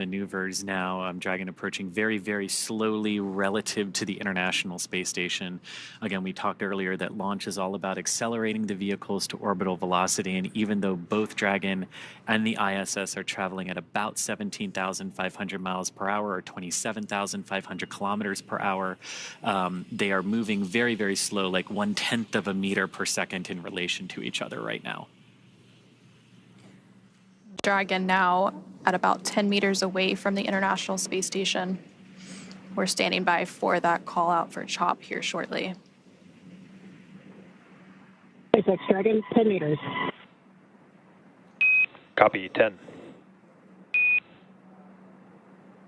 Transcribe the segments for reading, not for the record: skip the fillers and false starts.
maneuvers now. Dragon approaching very, very slowly relative to the International Space Station. Again, we talked earlier that launch is all about accelerating the vehicles to orbital velocity, and even though both Dragon and the ISS are traveling at about 17,500 miles per hour or 27,500 kilometers per hour, they are moving very, very slow, like 1/10 of a meter per second in relation to each other right now. Dragon now at about 10 meters away from the International Space Station. We're standing by for that call out for CHOP here shortly. SpaceX Dragon, 10 meters. Copy, 10.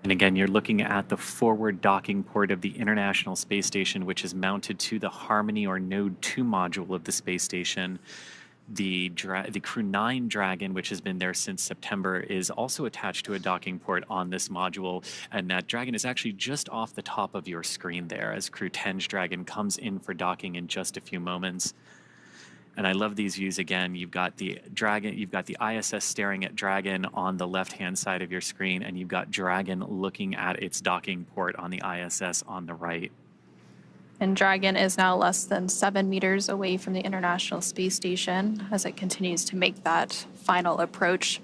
And again, you're looking at the forward docking port of the International Space Station, which is mounted to the Harmony or Node 2 module of the space station. The Crew-10 Dragon, which has been there since September, is also attached to a docking port on this module, and that Dragon is actually just off the top of your screen there as Crew-10's Dragon comes in for docking in just a few moments. And I love these views again. You've got the Dragon, you've got the ISS staring at Dragon on the left-hand side of your screen, and you've got Dragon looking at its docking port on the ISS on the right. And Dragon is now less than 7 meters away from the International Space Station as it continues to make that final approach.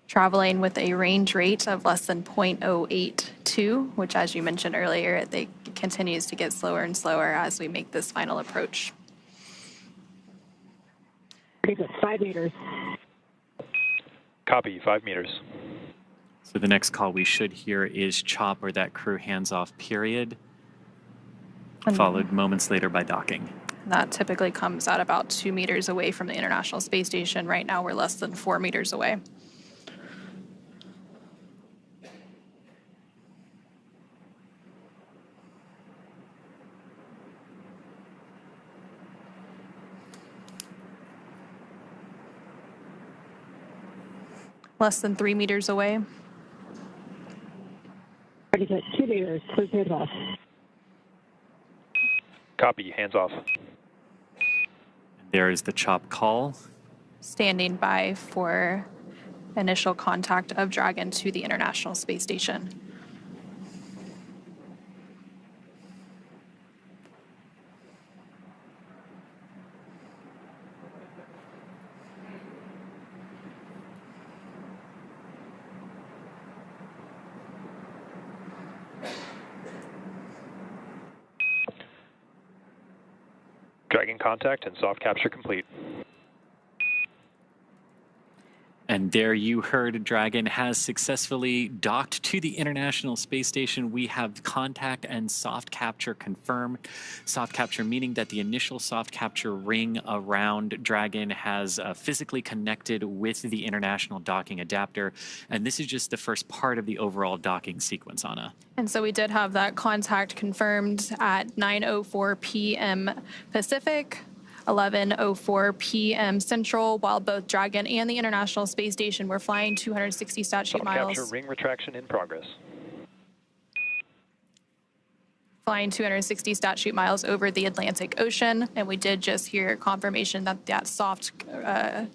Traveling with a range rate of less than 0.082, which, as you mentioned earlier, it continues to get slower and slower as we make this final approach. 5 meters. Copy, 5 meters. So the next call we should hear is CHOP, or that crew hands-off period, followed moments later by docking. That typically comes at about 2 meters away from the International Space Station. Right now, we're less than 4 meters away. Less than 3 meters away. 2 meters, please hands off. Copy, hands off. There is the CHOP call. Standing by for initial contact of Dragon to the International Space Station. Dragon contact and soft capture complete. And there you heard Dragon has successfully docked to the International Space Station. We have contact and soft capture confirmed. Soft capture meaning that the initial soft capture ring around Dragon has physically connected with the International Docking Adapter. And this is just the first part of the overall docking sequence, Anna. And so we did have that contact confirmed at 9:04 p.m. Pacific, 11:04 p.m. Central, while both Dragon and the International Space Station were flying 260 stat-sheet miles. Capture ring retraction in progress. Flying 260 stat-sheet miles over the Atlantic Ocean, and we did just hear confirmation that that soft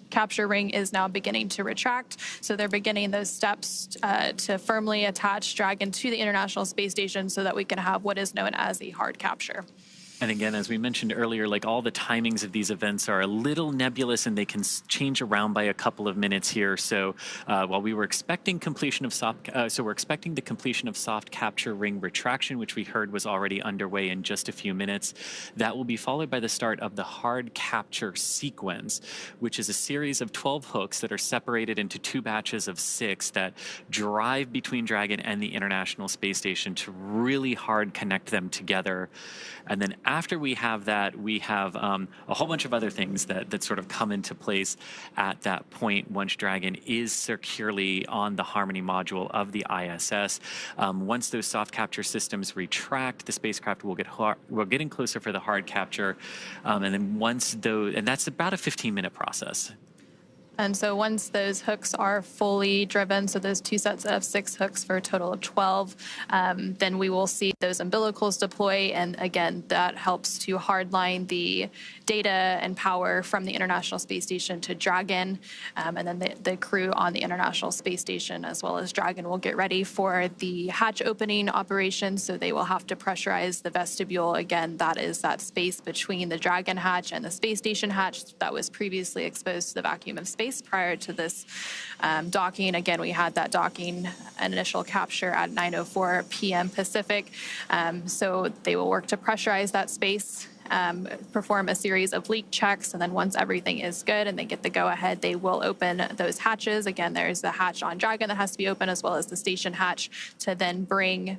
capture ring is now beginning to retract. So they're beginning those steps to firmly attach Dragon to the International Space Station so that we can have what is known as a hard capture. And again, as we mentioned earlier, like all the timings of these events are a little nebulous and they can change around by a couple of minutes here. So while we were expecting completion of we're expecting the completion of soft capture ring retraction, which we heard was already underway in just a few minutes. That will be followed by the start of the hard capture sequence, which is a series of 12 hooks that are separated into 2 batches of 6 that drive between Dragon and the International Space Station to really hard connect them together. And then after we have that, we have a whole bunch of other things that sort of come into place at that point once Dragon is securely on the Harmony module of the ISS. Once those soft capture systems retract, the spacecraft will we're getting closer for the hard capture. And then once those, and that's about a 15-minute process. And so once those hooks are fully driven, so those two sets of 6 hooks for a total of 12, then we will see those umbilicals deploy. And again, that helps to hardline the data and power from the International Space Station to Dragon. And then the crew on the International Space Station as well as Dragon will get ready for the hatch opening operation. So they will have to pressurize the vestibule. Again, that is that space between the Dragon hatch and the space station hatch that was previously exposed to the vacuum of space prior to this docking. Again, we had that docking initial capture at 9:04 p.m. Pacific. So they will work to pressurize that space, perform a series of leak checks, and then once everything is good and they get the go-ahead, they will open those hatches. Again, there's the hatch on Dragon that has to be open as well as the station hatch to then bring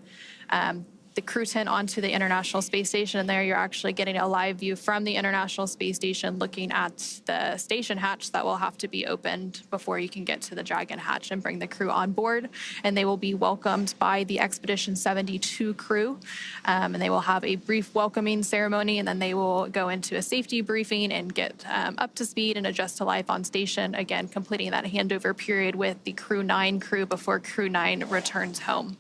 the Crew-10 onto the International Space Station. And there you're actually getting a live view from the International Space Station looking at the station hatch that will have to be opened before you can get to the Dragon hatch and bring the crew on board. And they will be welcomed by the Expedition 72 crew. And they will have a brief welcoming ceremony, and then they will go into a safety briefing and get up to speed and adjust to life on station. Again, completing that handover period with the Crew-9 crew before Crew-9 returns home.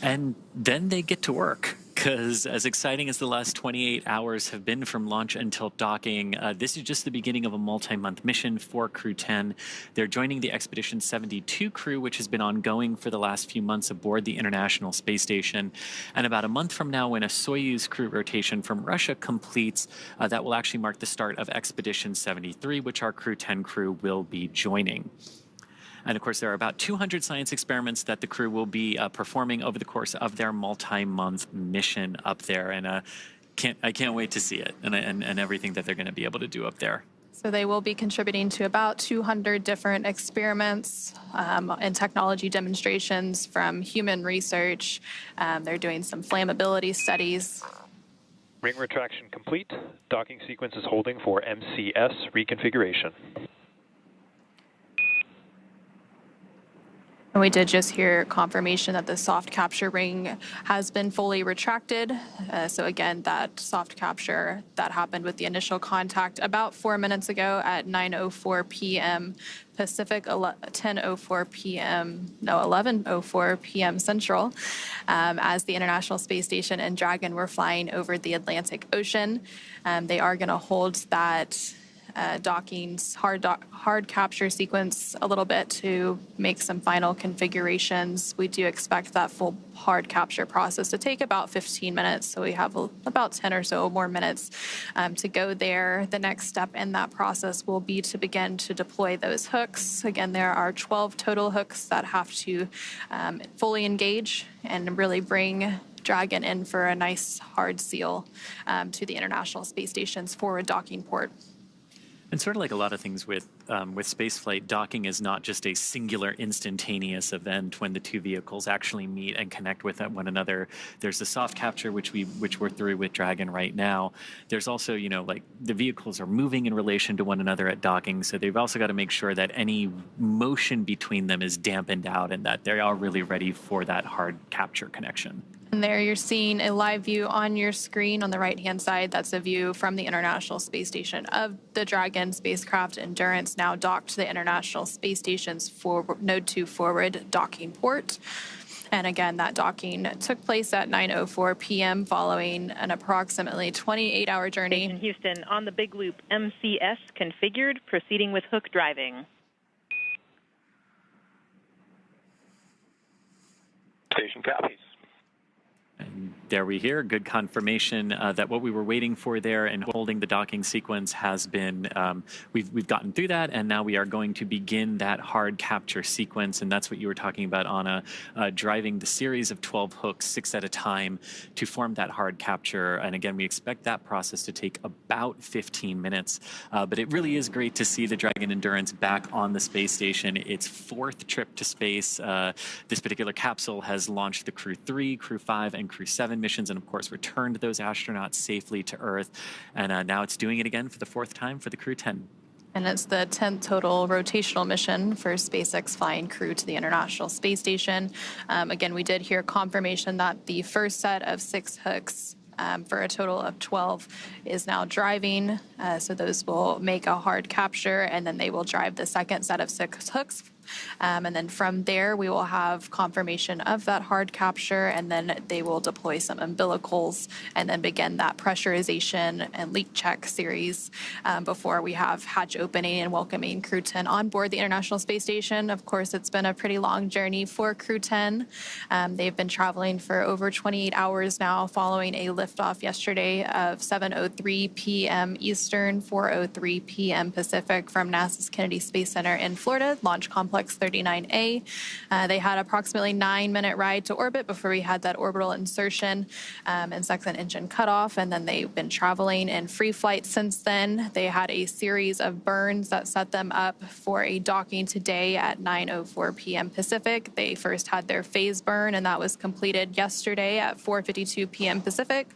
And then they get to work, because as exciting as the last 28 hours have been from launch until docking, this is just the beginning of a multi-month mission for Crew-10. They're joining the Expedition 72 crew, which has been ongoing for the last few months aboard the International Space Station. And about a month from now, when a Soyuz crew rotation from Russia completes, that will actually mark the start of Expedition 73, which our Crew-10 crew will be joining. And of course, there are about 200 science experiments that the crew will be performing over the course of their multi-month mission up there. And I can't wait to see it and everything that they're going to be able to do up there. So they will be contributing to about 200 different experiments and technology demonstrations from human research. They're doing some flammability studies. Ring retraction complete. Docking sequence is holding for MCS reconfiguration. And we did just hear confirmation that the soft capture ring has been fully retracted. So again, that soft capture that happened with the initial contact about 4 minutes ago at 9:04 p.m. Pacific, 11:04 p.m. Central, as the International Space Station and Dragon were flying over the Atlantic Ocean. They are going to hold that docking's hard capture sequence a little bit to make some final configurations. We do expect that full hard capture process to take about 15 minutes, so we have about 10 or so more minutes to go there. The next step in that process will be to begin to deploy those hooks. Again, there are 12 total hooks that have to fully engage and really bring Dragon in for a nice hard seal to the International Space Station's forward docking port. And sort of like a lot of things with spaceflight, docking is not just a singular instantaneous event when the two vehicles actually meet and connect with one another. There's the soft capture, which we're through with Dragon right now. There's also, like the vehicles are moving in relation to one another at docking, so they've also got to make sure that any motion between them is dampened out and that they are really ready for that hard capture connection. And there you're seeing a live view on your screen on the right-hand side. That's a view from the International Space Station of the Dragon spacecraft Endurance, now docked to the International Space Station's Node 2 forward docking port. And again, that docking took place at 9:04 p.m. following an approximately 28-hour journey. Station Houston, on the big loop, MCS configured, proceeding with hook driving. Station copies. And there we hear good confirmation that what we were waiting for there and holding the docking sequence has been, we've gotten through that, and now we are going to begin that hard capture sequence. And that's what you were talking about, Anna, driving the series of 12 hooks, 6 at a time, to form that hard capture. And again, we expect that process to take about 15 minutes. But it really is great to see the Dragon Endurance back on the space station. Its 4th trip to space. This particular capsule has launched the Crew-3, Crew-5, and Crew-7 missions, and of course returned those astronauts safely to Earth. And now it's doing it again for the 4th time for the Crew-10. And it's the 10th total rotational mission for SpaceX flying crew to the International Space Station. Again, we did hear confirmation that the first set of 6 hooks for a total of 12 is now driving. So those will make a hard capture, and then they will drive the second set of 6 hooks. And then from there, we will have confirmation of that hard capture, and then they will deploy some umbilicals and then begin that pressurization and leak check series before we have hatch opening and welcoming Crew-10 on board the International Space Station. Of course, it's been a pretty long journey for Crew-10. They've been traveling for over 28 hours now, following a liftoff yesterday of 7:03 p.m. Eastern, 4:03 p.m. Pacific from NASA's Kennedy Space Center in Florida, Launch Complex 39A. They had approximately 9-minute ride to orbit before we had that orbital insertion and second engine cutoff, and then they've been traveling in free flight since then. They had a series of burns that set them up for a docking today at 9:04 p.m. Pacific. They first had their phase burn, and that was completed yesterday at 4:52 p.m. Pacific,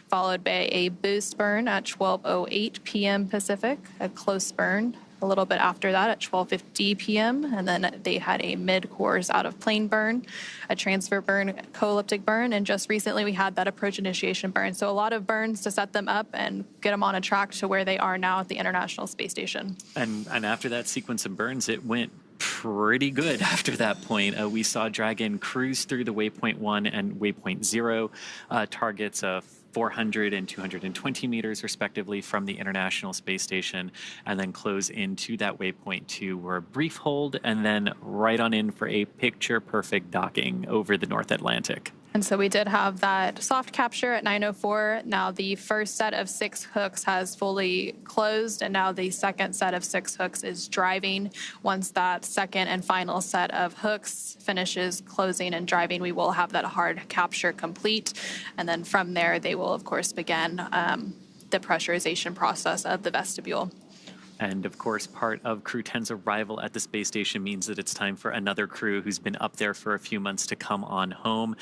followed by a boost burn at 12:08 p.m. Pacific, a close burn a little bit after that at 12:50 p.m. And then they had a mid-course out-of-plane burn, a transfer burn, co-elliptic burn, and just recently we had that approach initiation burn. So a lot of burns to set them up and get them on a track to where they are now at the International Space Station. And after that sequence of burns, it went pretty good after that point. We saw Dragon cruise through the waypoint 1 and waypoint 0 targets of 400 and 220 meters, respectively, from the International Space Station, and then close into that waypoint 2 were a brief hold, and then right on in for a picture-perfect docking over the North Atlantic. And so we did have that soft capture at 9:04. Now the first set of 6 hooks has fully closed, and now the second set of 6 hooks is driving. Once that second and final set of hooks finishes closing and driving, we will have that hard capture complete. And then from there, they will, of course, begin the pressurization process of the vestibule. And of course, part of Crew-10's arrival at the space station means that it's time for another crew who's been up there for a few months to come on home.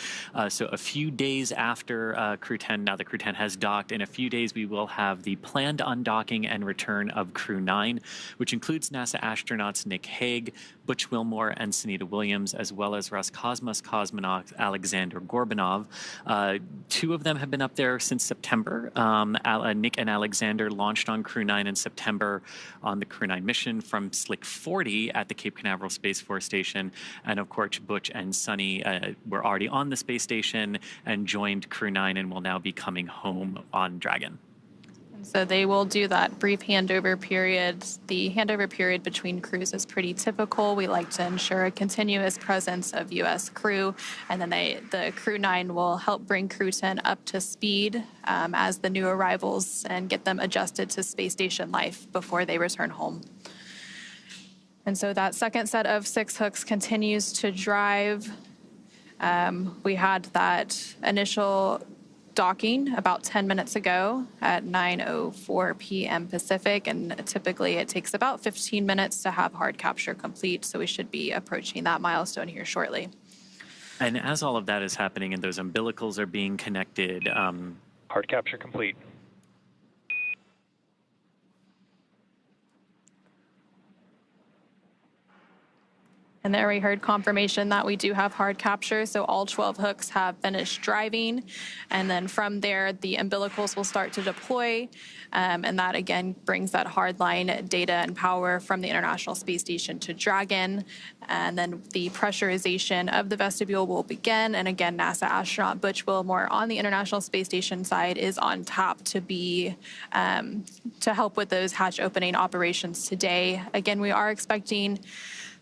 So a few days after Crew-10, now the Crew-10 has docked, in a few days we will have the planned undocking and return of Crew-9, which includes NASA astronauts Nick Hague, Butch Wilmore, and Sunita Williams, as well as Roscosmos cosmonaut Alexander Gorbanov. 2 of them have been up there since September. Nick and Alexander launched on Crew-9 in September on the Crew-9 mission from Slick 40 at the Cape Canaveral Space Force Station. And of course, Butch and Sunny were already on the space station and joined Crew-9 and will now be coming home on Dragon. So they will do that brief handover period. The handover period between crews is pretty typical. We like to ensure a continuous presence of U.S. crew, and then the Crew-9 will help bring Crew-10 up to speed as the new arrivals and get them adjusted to space station life before they return home. And so that second set of 6 hooks continues to drive. We had that initial docking about 10 minutes ago at 9:04 p.m. Pacific, and typically it takes about 15 minutes to have hard capture complete, so we should be approaching that milestone here shortly. And as all of that is happening and those umbilicals are being connected, hard capture complete. And there we heard confirmation that we do have hard capture, so all 12 hooks have finished driving. And then from there, the umbilicals will start to deploy, and that again brings that hardline data and power from the International Space Station to Dragon. And then the pressurization of the vestibule will begin. And again, NASA astronaut Butch Wilmore on the International Space Station side is on tap to be to help with those hatch opening operations today. Again, we are expecting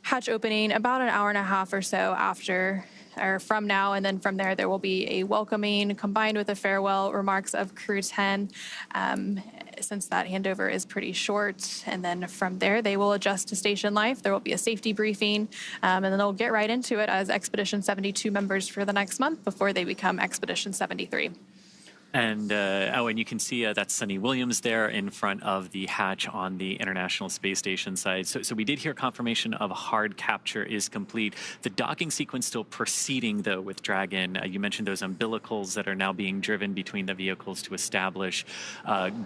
hatch opening about an hour and a half or so after or from now, and then from there will be a welcoming combined with a farewell remarks of Crew-10 since that handover is pretty short. And then from there they will adjust to station life. There will be a safety briefing, and then they'll get right into it as Expedition 72 members for the next month before they become Expedition 73. And and you can see that's Sunny Williams there in front of the hatch on the International Space Station side. So we did hear confirmation of hard capture is complete. The docking sequence still proceeding, though, with Dragon. You mentioned those umbilicals that are now being driven between the vehicles to establish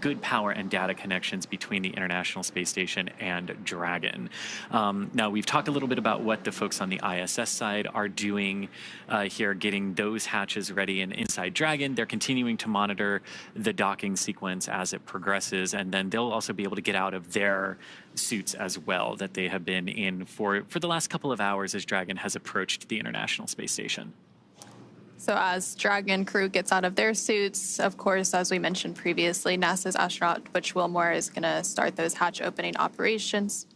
good power and data connections between the International Space Station and Dragon. Now, we've talked a little bit about what the folks on the ISS side are doing here, getting those hatches ready. And inside Dragon, they're continuing to monitor the docking sequence as it progresses, and then they'll also be able to get out of their suits as well that they have been in for the last couple of hours as Dragon has approached the International Space Station. So as Dragon crew gets out of their suits, of course, as we mentioned previously, NASA's astronaut Butch Wilmore is going to start those hatch opening operations.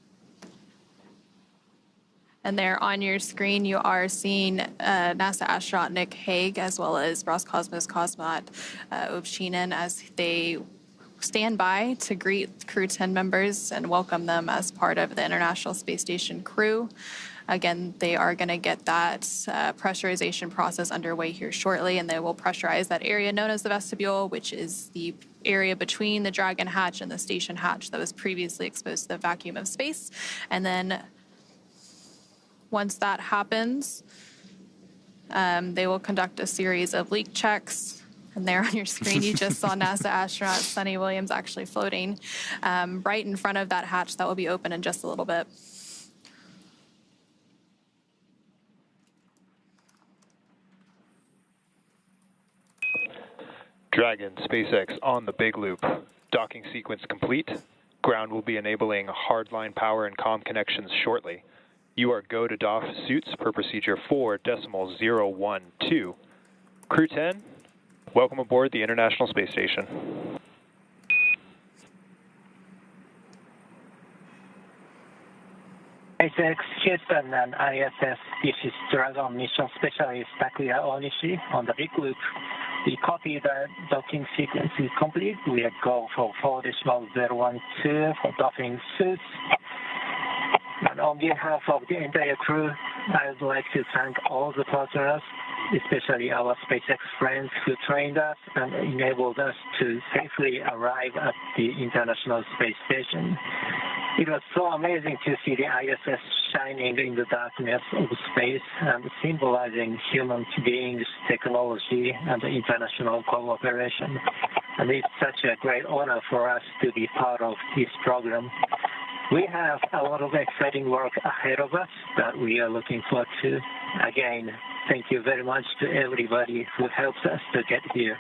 And there on your screen, you are seeing NASA astronaut Nick Hague as well as Roscosmos cosmonaut Ovchinin as they stand by to greet Crew-10 members and welcome them as part of the International Space Station crew. Again, they are going to get that pressurization process underway here shortly, and they will pressurize that area known as the vestibule, which is the area between the Dragon hatch and the station hatch that was previously exposed to the vacuum of space. And then once that happens, they will conduct a series of leak checks. And there on your screen, you just saw NASA astronaut Sunny Williams actually floating right in front of that hatch that will be open in just a little bit. Dragon, SpaceX on the big loop. Docking sequence complete. Ground will be enabling hardline power and comm connections shortly. You are go to doff suits per procedure 4.012. Crew-10, welcome aboard the International Space Station. SpaceX, Houston, and ISS. This is Dragon mission specialist Takuya Onishi on the big loop. We copy the docking sequence is complete. We are go for 4.012 for docking suits. And on behalf of the entire crew, I would like to thank all the partners, especially our SpaceX friends who trained us and enabled us to safely arrive at the International Space Station. It was so amazing to see the ISS shining in the darkness of space and symbolizing human beings, technology, and international cooperation. And it's such a great honor for us to be part of this program. We have a lot of exciting work ahead of us that we are looking forward to. Again, thank you very much to everybody who helps us to get here.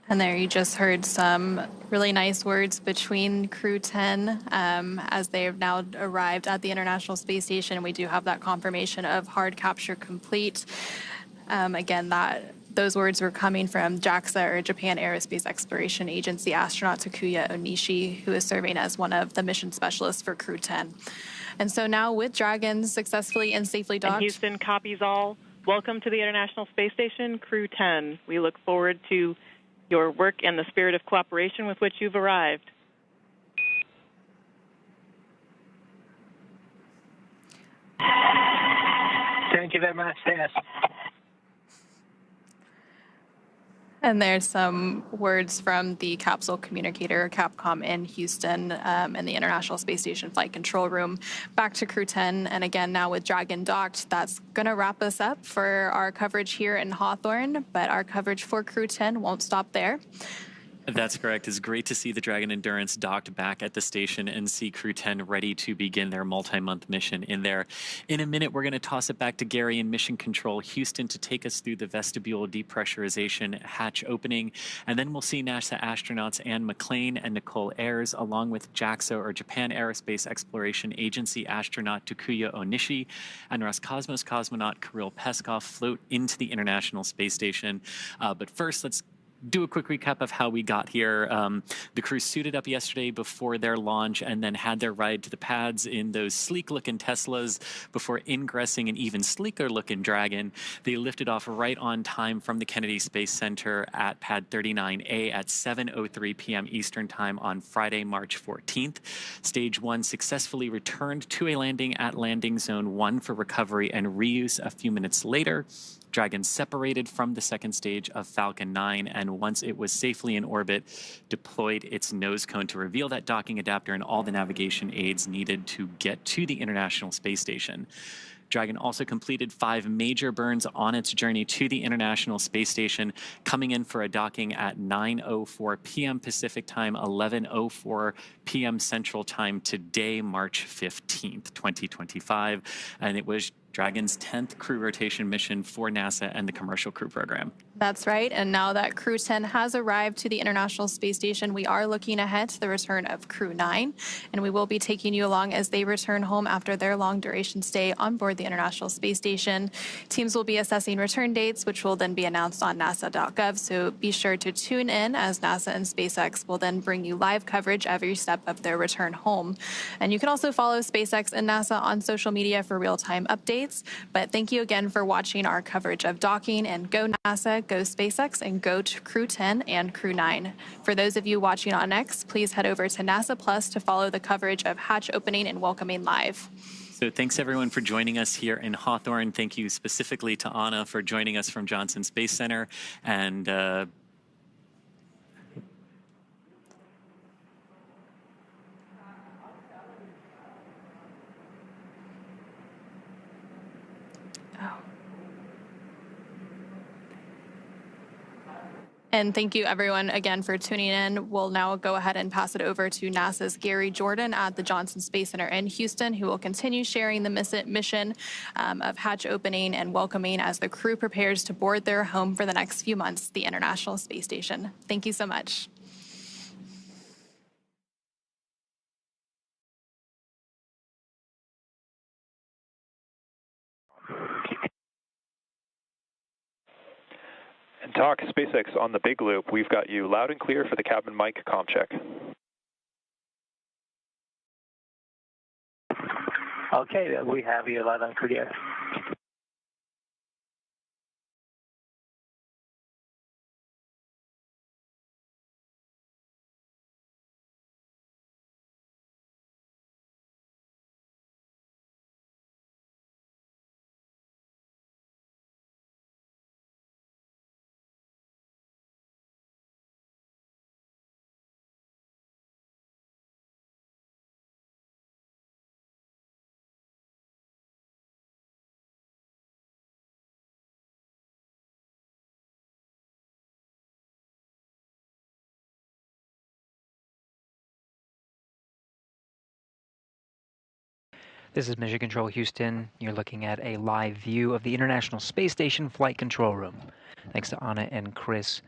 And there you just heard some really nice words between Crew-10 as they have now arrived at the International Space Station. We do have that confirmation of hard capture complete. Again, those words were coming from JAXA, or Japan Aerospace Exploration Agency astronaut Takuya Onishi, who is serving as one of the mission specialists for Crew-10. And so now with Dragon successfully and safely docked. And Houston copies all. Welcome to the International Space Station, Crew-10. We look forward to your work and the spirit of cooperation with which you've arrived. Thank you very much, Dennis. And there's some words from the capsule communicator, Capcom, in Houston, in the International Space Station Flight Control Room. Back to Crew-10, and again, now with Dragon docked, that's going to wrap us up for our coverage here in Hawthorne, but our coverage for Crew-10 won't stop there. That's correct. It's great to see the Dragon Endurance docked back at the station and see Crew-10 ready to begin their multi-month mission in there. In a minute, we're going to toss it back to Gary in Mission Control Houston to take us through the vestibule depressurization hatch opening, and then we'll see NASA astronauts Anne McClain and Nicole Ayers, along with JAXA, or Japan Aerospace Exploration Agency astronaut Takuya Onishi and Roscosmos cosmonaut Kirill Peskov float into the International Space Station. But first, let's do a quick recap of how we got here. The crew suited up yesterday before their launch and then had their ride to the pads in those sleek-looking Teslas before ingressing an even sleeker-looking Dragon. They lifted off right on time from the Kennedy Space Center at Pad 39A at 7:03 p.m. Eastern Time on Friday, March 14th. Stage 1 successfully returned to a landing at Landing Zone 1 for recovery and reuse a few minutes later. Dragon separated from the second stage of Falcon 9, and once it was safely in orbit, deployed its nose cone to reveal that docking adapter and all the navigation aids needed to get to the International Space Station. Dragon also completed 5 major burns on its journey to the International Space Station, coming in for a docking at 9:04 p.m. Pacific Time, 11:04 p.m. Central Time today, March 15th, 2025. And it was Dragon's 10th crew rotation mission for NASA and the Commercial Crew Program. That's right. And now that Crew-10 has arrived to the International Space Station, we are looking ahead to the return of Crew-9, and we will be taking you along as they return home after their long-duration stay on board the International Space Station. Teams will be assessing return dates, which will then be announced on nasa.gov, so be sure to tune in as NASA and SpaceX will then bring you live coverage every step of their return home. And you can also follow SpaceX and NASA on social media for real-time updates. But thank you again for watching our coverage of docking, and go NASA, go SpaceX, and go to Crew-10 and Crew-9. For those of you watching on X, please head over to NASA Plus to follow the coverage of hatch opening and welcoming live. So thanks everyone for joining us here in Hawthorne. Thank you specifically to Anna for joining us from Johnson Space Center. And And thank you, everyone, again for tuning in. We'll now go ahead and pass it over to NASA's Gary Jordan at the Johnson Space Center in Houston, who will continue sharing the mission of hatch opening and welcoming as the crew prepares to board their home for the next few months, the International Space Station. Thank you so much. And talk SpaceX on the big loop. We've got you loud and clear for the cabin mic comm check. Okay, we have you loud and clear. This is Mission Control Houston. You're looking at a live view of the International Space Station Flight Control Room. Thanks to Anna and Chris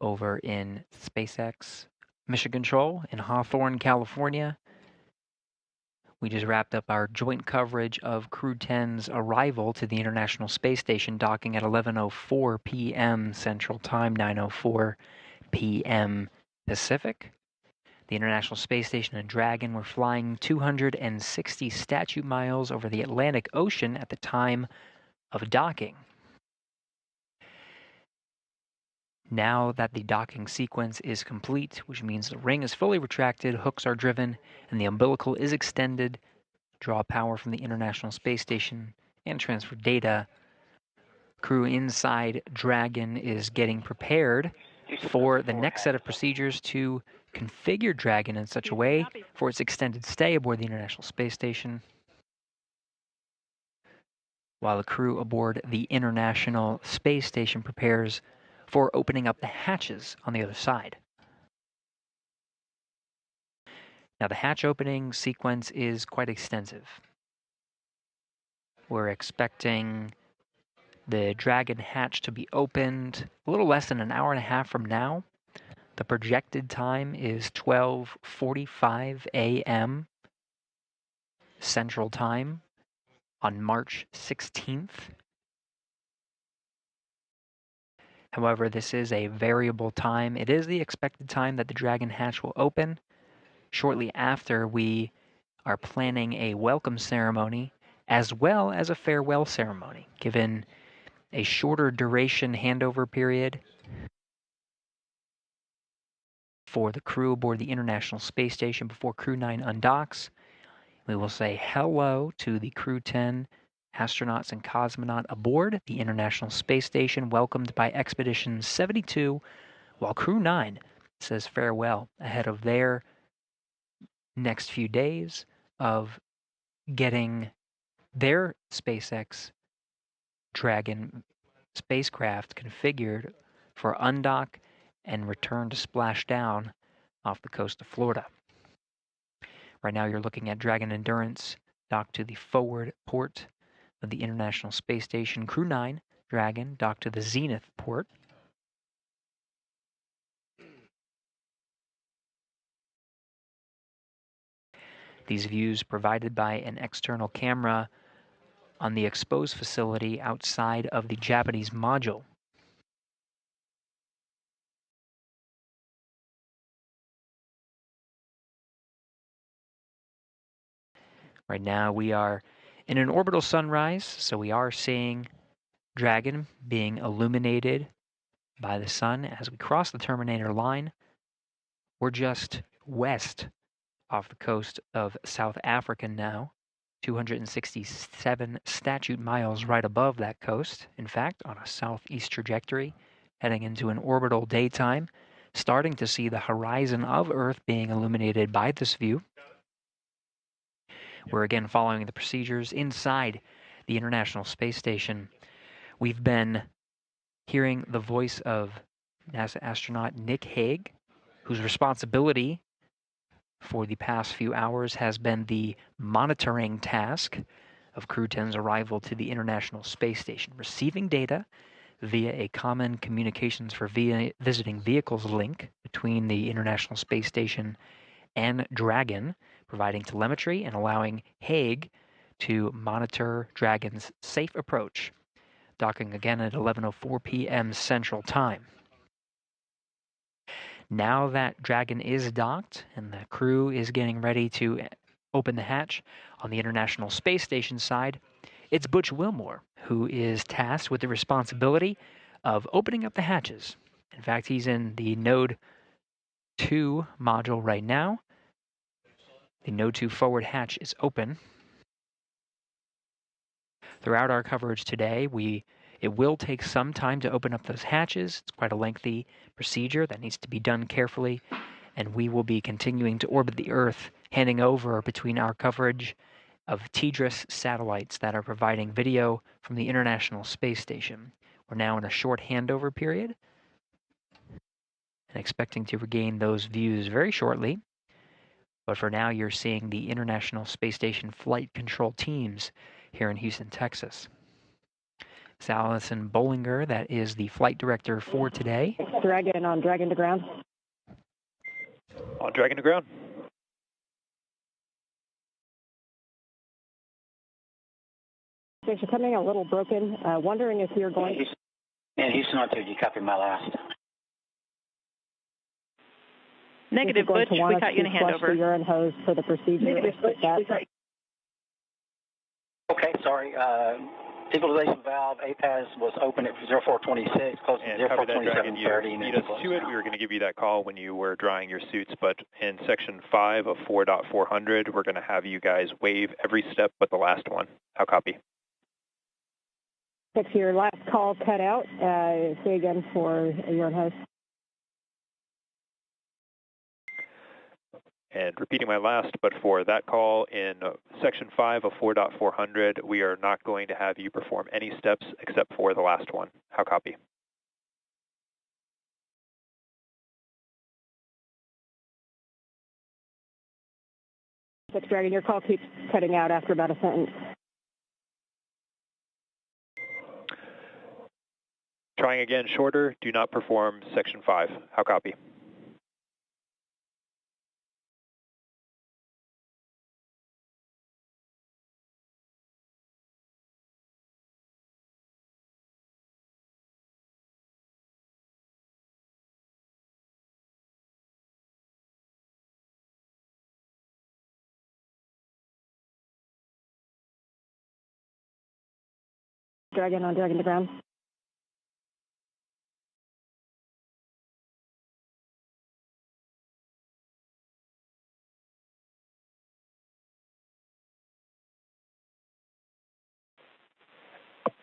over in SpaceX Mission Control in Hawthorne, California. We just wrapped up our joint coverage of Crew-10's arrival to the International Space Station, docking at 11:04 p.m. Central Time, 9:04 p.m. Pacific. The International Space Station and Dragon were flying 260 statute miles over the Atlantic Ocean at the time of docking. Now that the docking sequence is complete, which means the ring is fully retracted, hooks are driven, and the umbilical is extended, draw power from the International Space Station, and transfer data, crew inside Dragon is getting prepared for the next set of procedures to configure Dragon in such a way for its extended stay aboard the International Space Station, while the crew aboard the International Space Station prepares for opening up the hatches on the other side. Now, the hatch opening sequence is quite extensive. We're expecting the Dragon hatch to be opened a little less than an hour and a half from now. The projected time is 12:45 a.m. Central Time on March 16th. However, this is a variable time. It is the expected time that the Dragon hatch will open. Shortly after, we are planning a welcome ceremony as well as a farewell ceremony, given a shorter duration handover period for the crew aboard the International Space Station before Crew-9 undocks. We will say hello to the Crew-10 astronauts and cosmonaut aboard the International Space Station, welcomed by Expedition 72, while Crew-9 says farewell ahead of their next few days of getting their SpaceX Dragon spacecraft configured for undock and return to splash down off the coast of Florida. Right now you're looking at Dragon Endurance docked to the forward port. of the International Space Station. Crew-9 Dragon docked to the Zenith port. These views provided by an external camera on the exposed facility outside of the Japanese module. Right now we are in an orbital sunrise, so we are seeing Dragon being illuminated by the sun as we cross the terminator line. We're just west off the coast of South Africa now, 267 statute miles right above that coast, in fact, on a southeast trajectory, heading into an orbital daytime, starting to see the horizon of Earth being illuminated by this view. We're again following the procedures inside the International Space Station. We've been hearing the voice of NASA astronaut Nick Hague, whose responsibility for the past few hours has been the monitoring task of Crew-10's arrival to the International Space Station, receiving data via a common communications for visiting vehicles link between the International Space Station and Dragon, providing telemetry and allowing Hague to monitor Dragon's safe approach, docking again at 11:04 p.m. Central Time. Now that Dragon is docked and the crew is getting ready to open the hatch on the International Space Station side, it's Butch Wilmore who is tasked with the responsibility of opening up the hatches. In fact, he's in the Node 2 module right now. The Node 2 forward hatch is open. Throughout our coverage today, it will take some time to open up those hatches. It's quite a lengthy procedure that needs to be done carefully, and we will be continuing to orbit the Earth, handing over between our coverage of TDRS satellites that are providing video from the International Space Station. We're now in a short handover period and expecting to regain those views very shortly. But for now, you're seeing the International Space Station flight control teams here in Houston, Texas. It's Allison Bollinger, that is the flight director for today. Dragon on Dragon to ground. On Dragon to ground. Station coming a little broken. Wondering if you're going. And Houston on 2, you copy my last? Negative, Butch. We got you in a handover. The urine hose for the procedure. Negative, Butch. Okay, sorry. Equalization valve APAS was open at 0426, close to 042730. You beat us to it. We were going to give you that call when you were drying your suits, but in section 5 of 4.400, we're going to have you guys wave every step but the last one. How copy? If your last call cut out, say again for urine hose. And repeating my last, but for that call in section 5 of 4.400, we are not going to have you perform any steps except for the last one. How copy? Dragon, your call keeps cutting out after about a sentence. Trying again shorter, do not perform section 5. How copy? Dragon on Dragon to ground.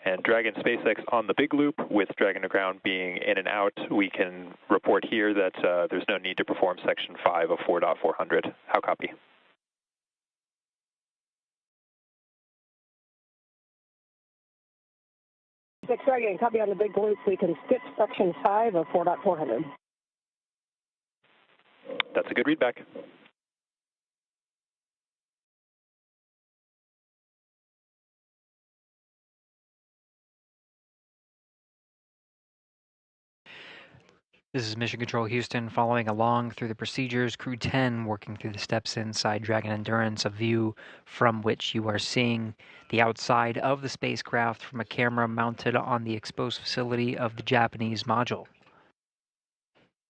And Dragon SpaceX on the big loop, with Dragon to ground being in and out, we can report here that there's no need to perform section 5 of 4.400. How copy? Dragon, copy on the big loop. We can skip section 5 of 4.400. That's a good readback. This is Mission Control Houston following along through the procedures. Crew-10 working through the steps inside Dragon Endurance, a view from which you are seeing the outside of the spacecraft from a camera mounted on the exposed facility of the Japanese module.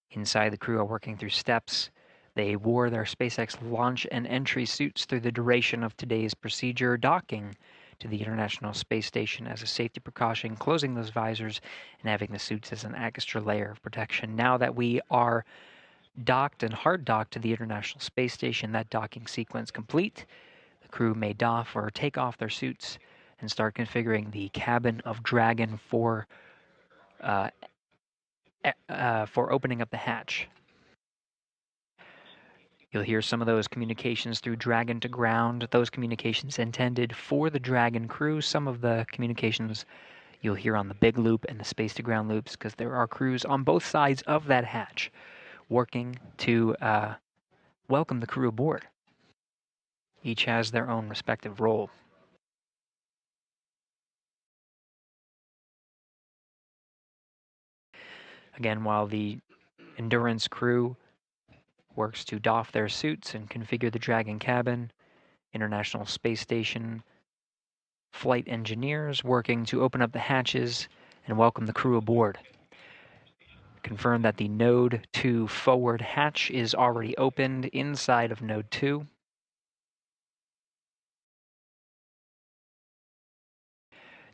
Inside, the crew are working through steps. They wore their SpaceX launch and entry suits through the duration of today's procedure, docking to the International Space Station as a safety precaution, closing those visors and having the suits as an extra layer of protection. Now that we are docked and hard docked to the International Space Station, that docking sequence complete, the crew may doff or take off their suits and start configuring the cabin of Dragon for opening up the hatch. You'll hear some of those communications through Dragon to ground, those communications intended for the Dragon crew. Some of the communications you'll hear on the big loop and the space to ground loops, because there are crews on both sides of that hatch working to welcome the crew aboard. Each has their own respective role. Again, while the Endurance crew works to doff their suits and configure the Dragon cabin, International Space Station flight engineers working to open up the hatches and welcome the crew aboard. Confirm that the Node 2 forward hatch is already opened inside of Node 2.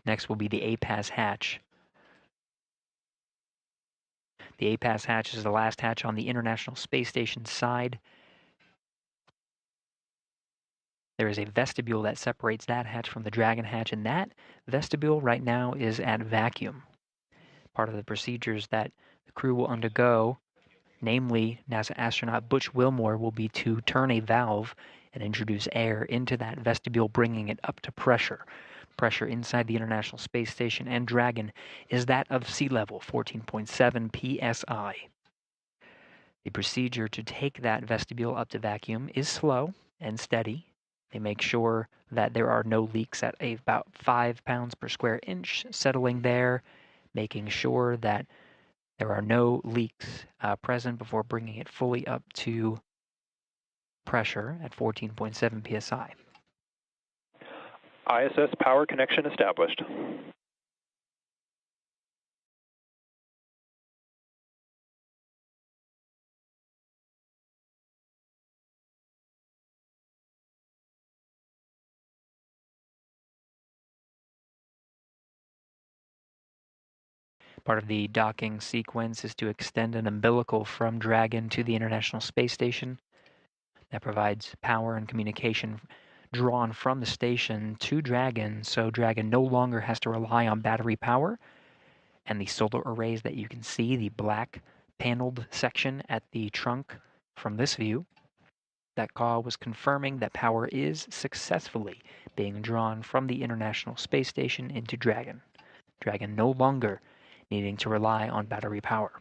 Next will be the APAS hatch. The APAS hatch is the last hatch on the International Space Station side. There is a vestibule that separates that hatch from the Dragon hatch, and that vestibule right now is at vacuum. Part of the procedures that the crew will undergo, namely NASA astronaut Butch Wilmore, will be to turn a valve and introduce air into that vestibule, bringing it up to pressure. Pressure inside the International Space Station and Dragon is that of sea level, 14.7 psi. The procedure to take that vestibule up to vacuum is slow and steady. They make sure that there are no leaks at about 5 pounds per square inch, settling there, making sure that there are no leaks present before bringing it fully up to pressure at 14.7 psi. ISS power connection established. Part of the docking sequence is to extend an umbilical from Dragon to the International Space Station. That provides power and communication drawn from the station to Dragon, so Dragon no longer has to rely on battery power. And the solar arrays that you can see, the black paneled section at the trunk from this view, that call was confirming that power is successfully being drawn from the International Space Station into Dragon. Dragon no longer needing to rely on battery power.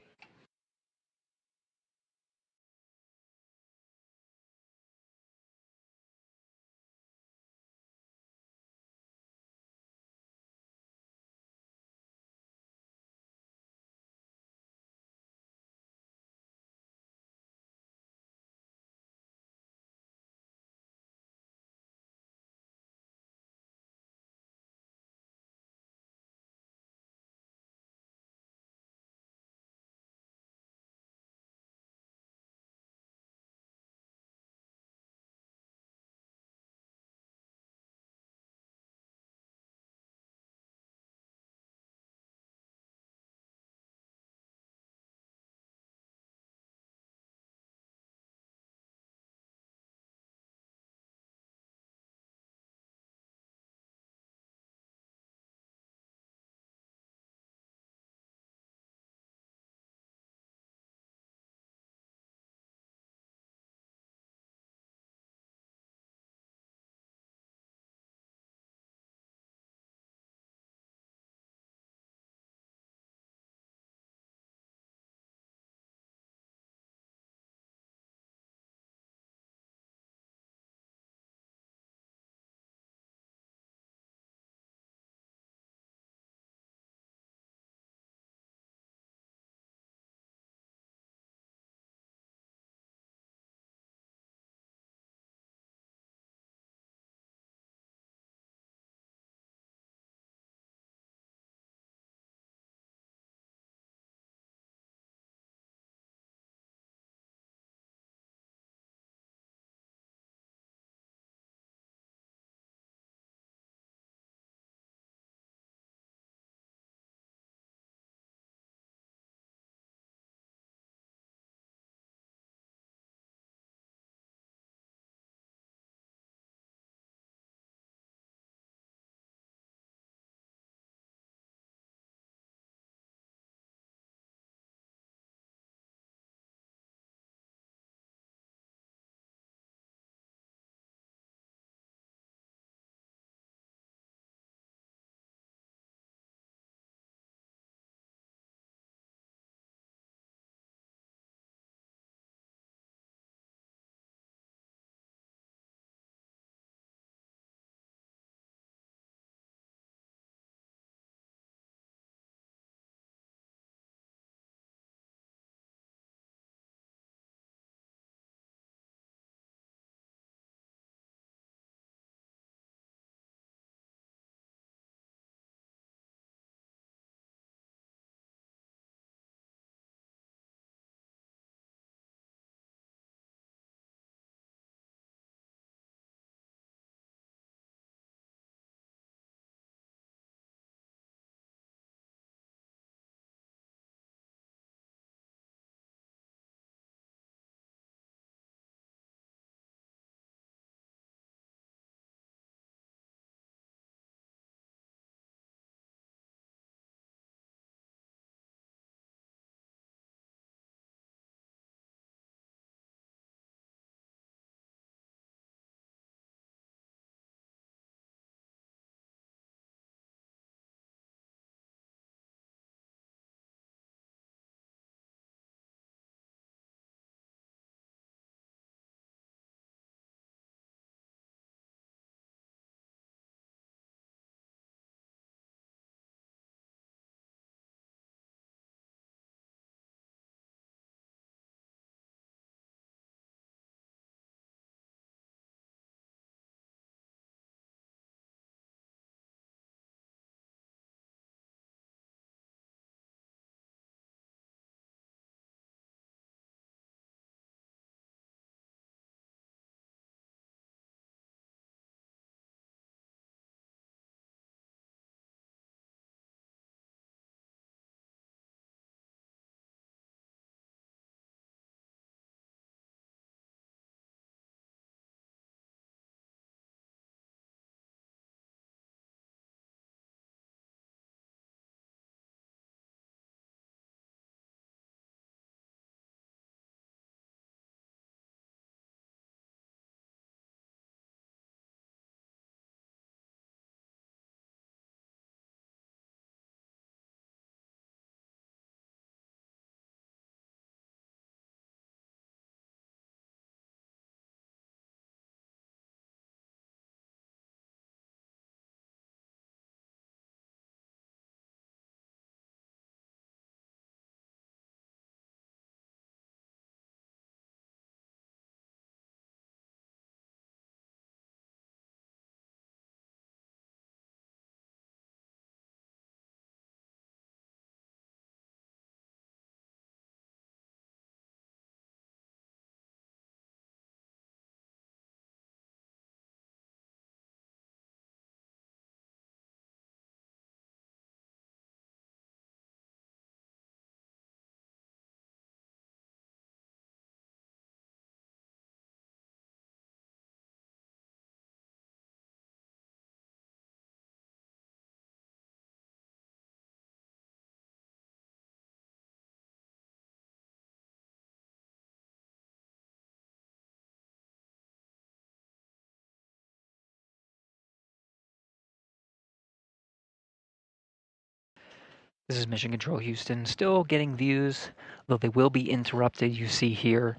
This is Mission Control Houston, still getting views, though they will be interrupted. You see here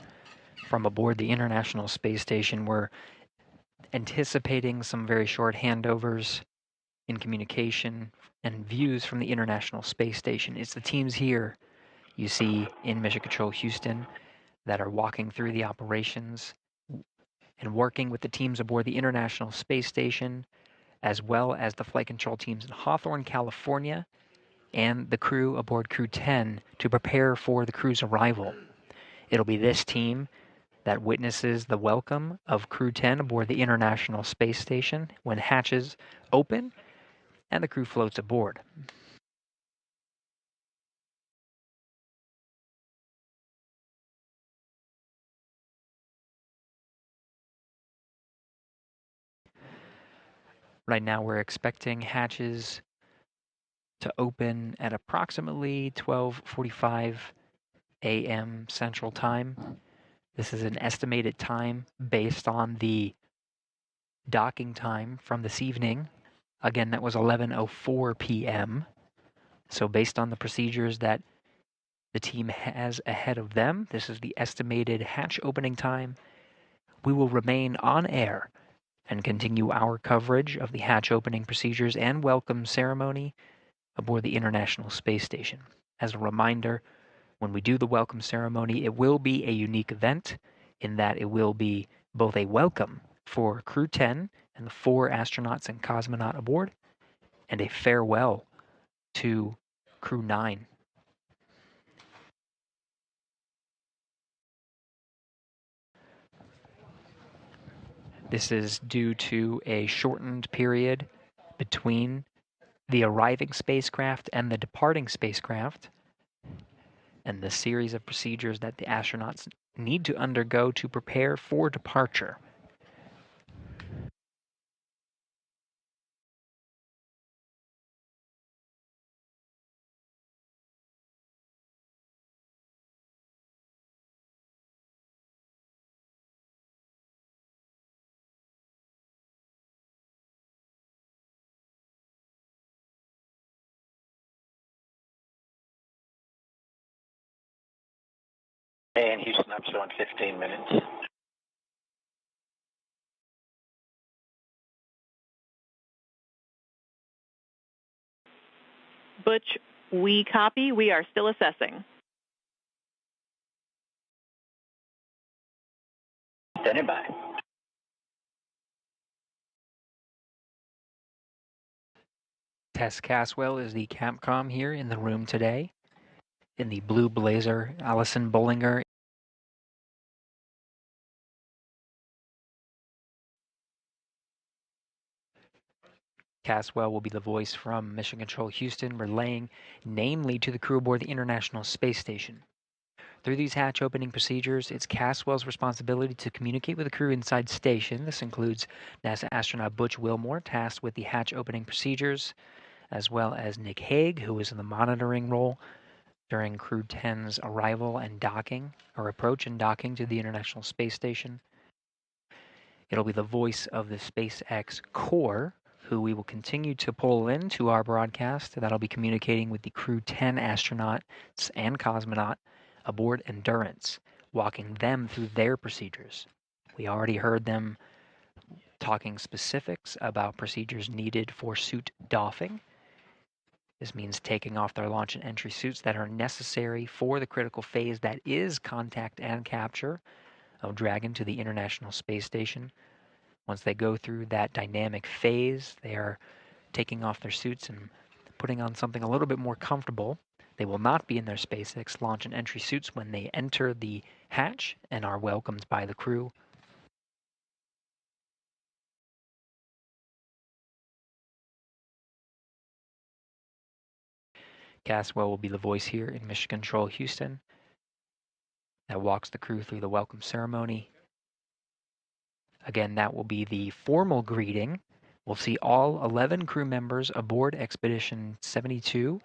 from aboard the International Space Station, we're anticipating some very short handovers in communication and views from the International Space Station. It's the teams here you see in Mission Control Houston that are walking through the operations and working with the teams aboard the International Space Station, as well as the flight control teams in Hawthorne, California, and the crew aboard Crew-10 to prepare for the crew's arrival. It'll be this team that witnesses the welcome of Crew-10 aboard the International Space Station when hatches open and the crew floats aboard. Right now we're expecting hatches to open at approximately 12:45 a.m. Central Time. This is an estimated time based on the docking time from this evening. Again, that was 11:04 p.m. So based on the procedures that the team has ahead of them, this is the estimated hatch opening time. We will remain on air and continue our coverage of the hatch opening procedures and welcome ceremony aboard the International Space Station. As a reminder, when we do the welcome ceremony, it will be a unique event in that it will be both a welcome for Crew-10 and the 4 astronauts and cosmonaut aboard, and a farewell to Crew-9. This is due to a shortened period between the arriving spacecraft and the departing spacecraft, and the series of procedures that the astronauts need to undergo to prepare for departure. And Houston, I'm showing 15 minutes. Butch, we copy. We are still assessing. Standing by. Tess Caswell is the Capcom here in the room today. In the blue blazer, Allison Bollinger. Caswell will be the voice from Mission Control Houston, relaying namely to the crew aboard the International Space Station. Through these hatch opening procedures, it's Caswell's responsibility to communicate with the crew inside station. This includes NASA astronaut Butch Wilmore, tasked with the hatch opening procedures, as well as Nick Hague, who is in the monitoring role during Crew-10's arrival and docking, or approach and docking to the International Space Station. It'll be the voice of the SpaceX core, who we will continue to pull into our broadcast. That'll be communicating with the Crew-10 astronauts and cosmonaut aboard Endurance, walking them through their procedures. We already heard them talking specifics about procedures needed for suit doffing. This means taking off their launch and entry suits that are necessary for the critical phase that is contact and capture of Dragon to the International Space Station. Once they go through that dynamic phase, they are taking off their suits and putting on something a little bit more comfortable. They will not be in their SpaceX launch and entry suits when they enter the hatch and are welcomed by the crew. Caswell will be the voice here in Mission Control Houston that walks the crew through the welcome ceremony. Again, that will be the formal greeting. We'll see all 11 crew members aboard Expedition 72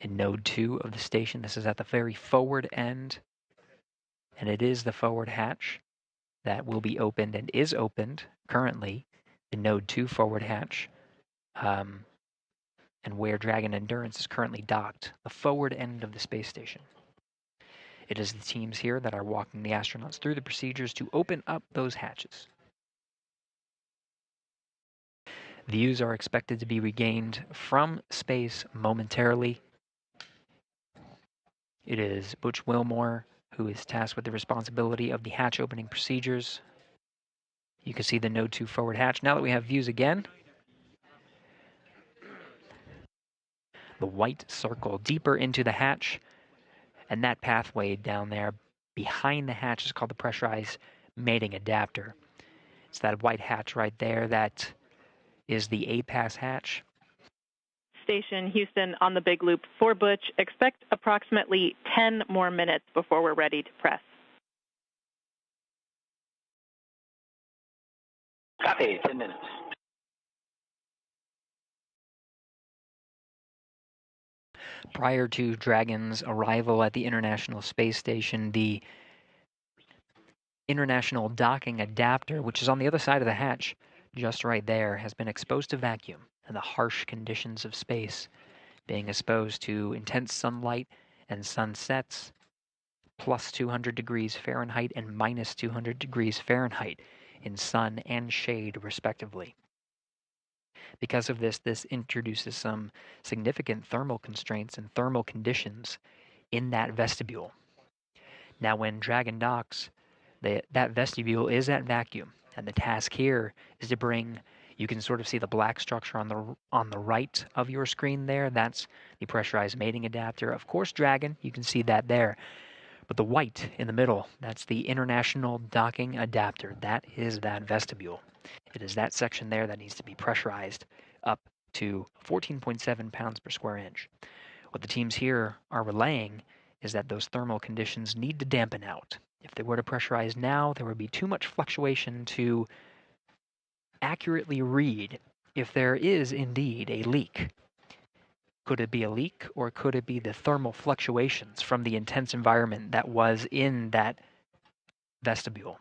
in Node 2 of the station. This is at the very forward end, and it is the forward hatch that will be opened and is opened currently, the Node 2 forward hatch. and where Dragon Endurance is currently docked, the forward end of the space station. It is the teams here that are walking the astronauts through the procedures to open up those hatches. Views are expected to be regained from space momentarily. It is Butch Wilmore who is tasked with the responsibility of the hatch opening procedures. You can see the Node 2 forward hatch. Now that we have views again, the white circle deeper into the hatch, and that pathway down there behind the hatch is called the pressurized mating adapter. It's that white hatch right there that is the A-pass hatch. Station Houston on the big loop for Butch. Expect approximately 10 more minutes before we're ready to press. Copy, 10 minutes. Prior to Dragon's arrival at the International Space Station, the International Docking Adapter, which is on the other side of the hatch, just right there, has been exposed to vacuum and the harsh conditions of space, being exposed to intense sunlight and sunsets, plus 200 degrees Fahrenheit and minus 200 degrees Fahrenheit in sun and shade, respectively. Because of this, this introduces some significant thermal constraints and thermal conditions in that vestibule. Now, when Dragon docks, that vestibule is at vacuum, and the task here is to bring, you can sort of see the black structure on the right of your screen there. That's the pressurized mating adapter. Of course, Dragon, you can see that there. But the white in the middle, that's the International Docking Adapter. That is that vestibule. It is that section there that needs to be pressurized up to 14.7 pounds per square inch. What the teams here are relaying is that those thermal conditions need to dampen out. If they were to pressurize now, there would be too much fluctuation to accurately read if there is indeed a leak. Could it be a leak, or could it be the thermal fluctuations from the intense environment that was in that vestibule?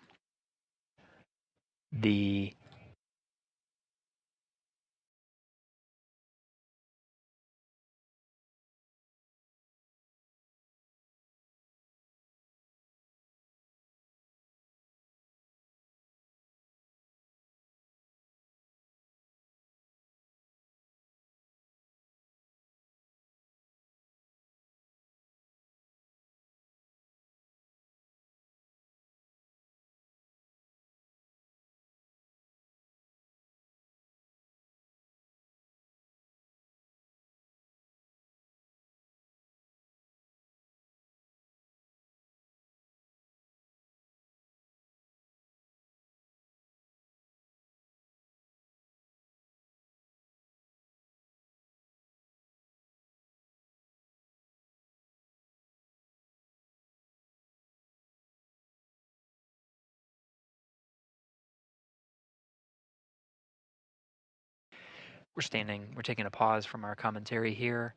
We're taking a pause from our commentary here.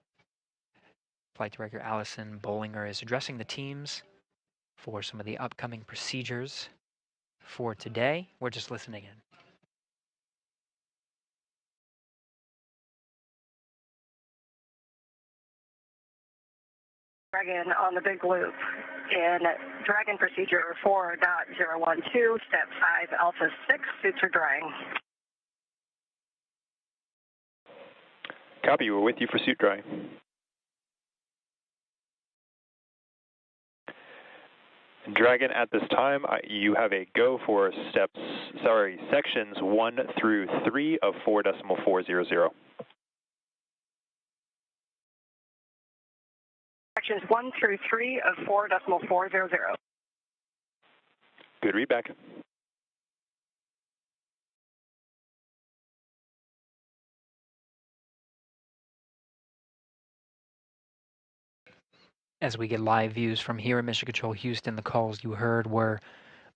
Flight Director Allison Bollinger is addressing the teams for some of the upcoming procedures for today. We're just listening in. Dragon on the big loop in Dragon procedure 4.012, step 5, alpha 6, suits are drying. Copy, we're with you for suit drying. Dragon, at this time, you have a go for sections 1 through 3 of 4.400. Sections 1 through 3 of 4.400. Good readback. As we get live views from here at Mission Control Houston, the calls you heard were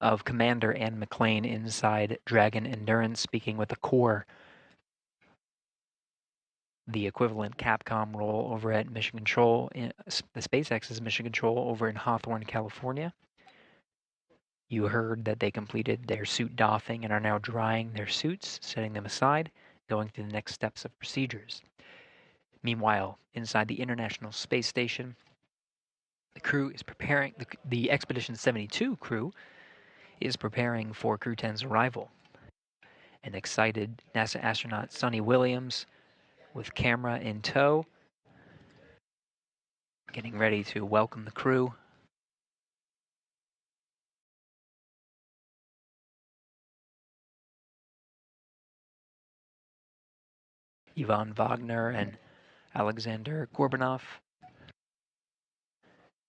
of Commander Ann McLean inside Dragon Endurance, speaking with the core, the equivalent Capcom role over at Mission Control, the SpaceX's Mission Control over in Hawthorne, California. You heard that they completed their suit doffing and are now drying their suits, setting them aside, going through the next steps of procedures. Meanwhile, inside the International Space Station, the crew is preparing, the Expedition 72 crew is preparing for Crew-10's arrival. An excited NASA astronaut Sonny Williams, with camera in tow, getting ready to welcome the crew. Ivan Wagner and Alexander Gorbanov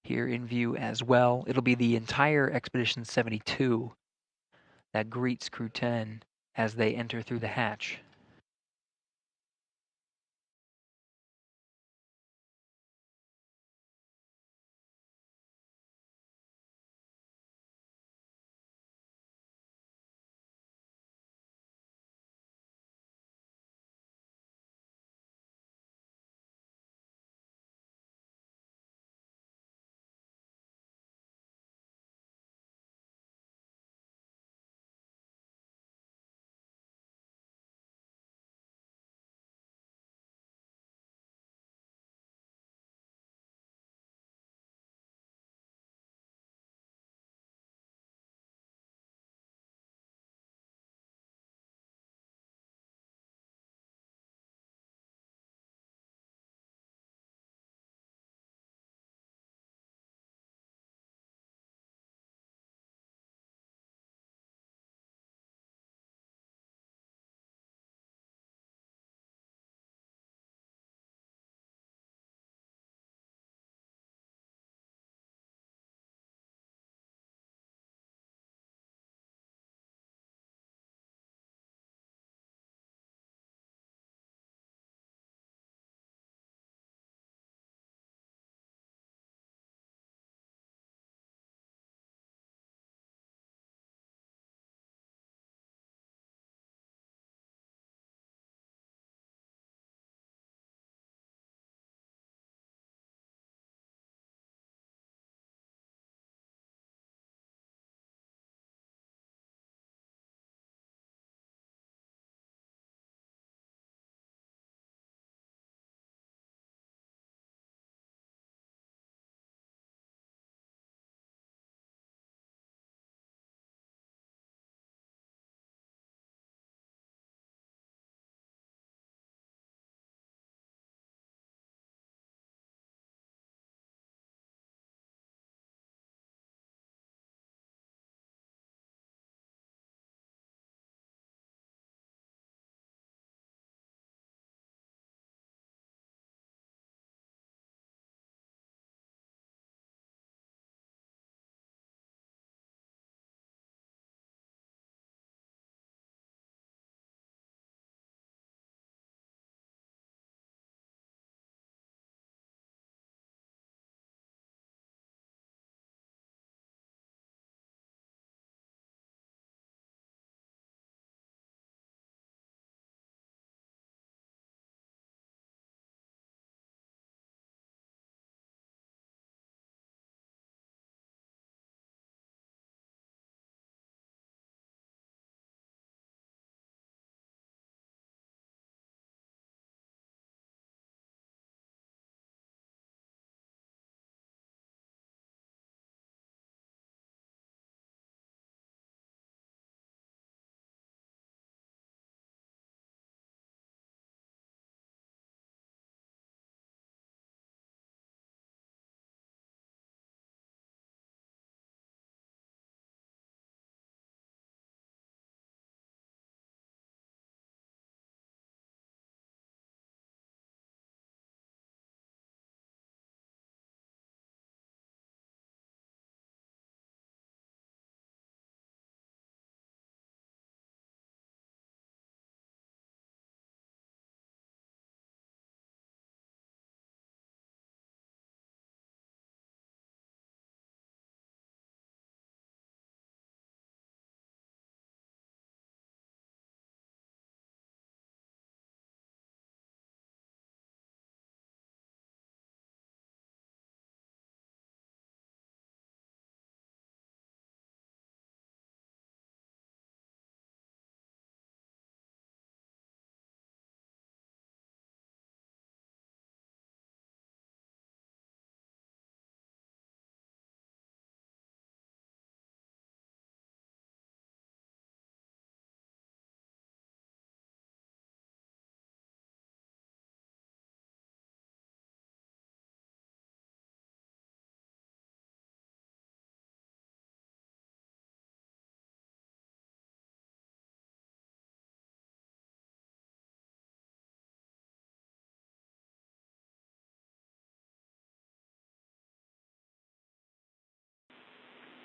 here in view as well. It'll be the entire Expedition 72 that greets Crew-10 as they enter through the hatch.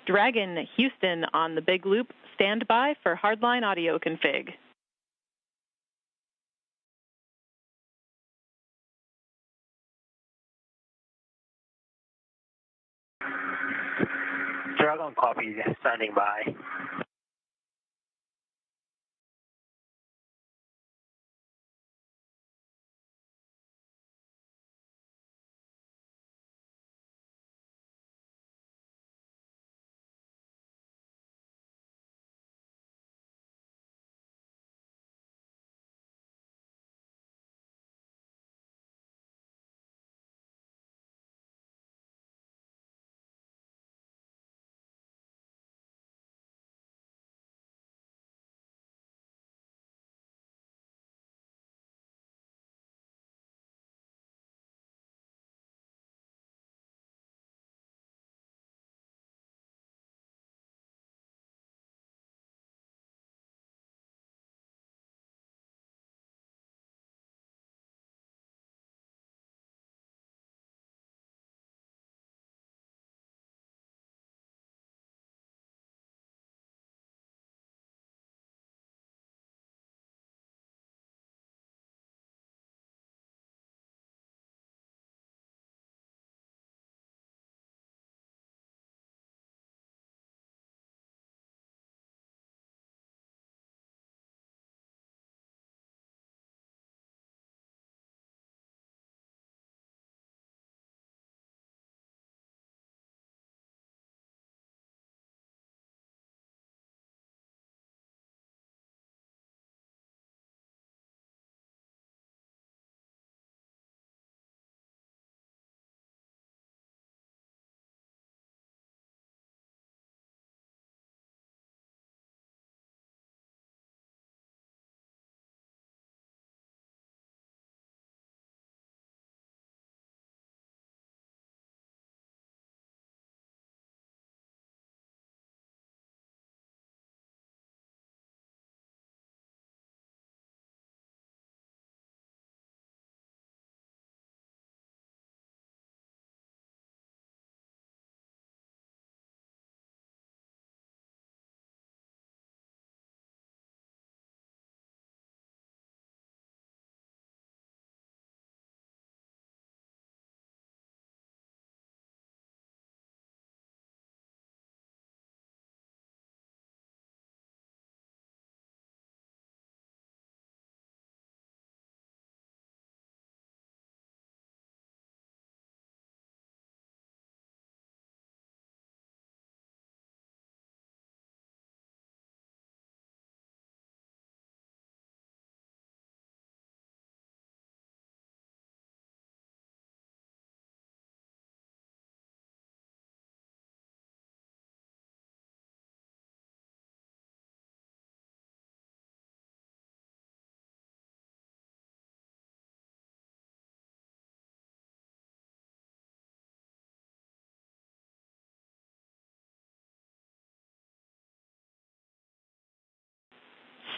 Dragon Houston on the big loop, stand by for hardline audio config. Dragon copy, standing by.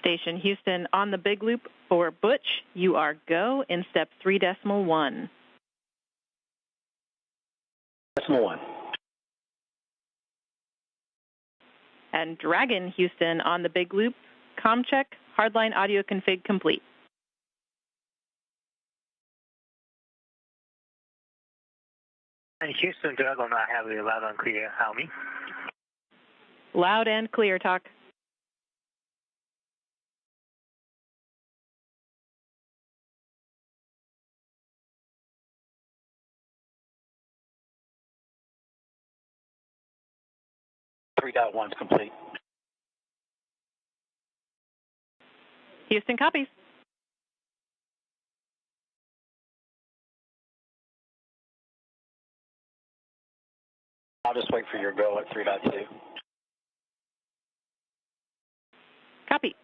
Station Houston on the big loop for Butch, you are go in step 3.1. Decimal 1. And Dragon Houston on the big loop, com check, hardline audio config complete. And Houston Dragon, I have you loud and clear. How me? Loud and clear, talk. .1's complete. Houston copies. I'll just wait for your go at 3.2. Copy.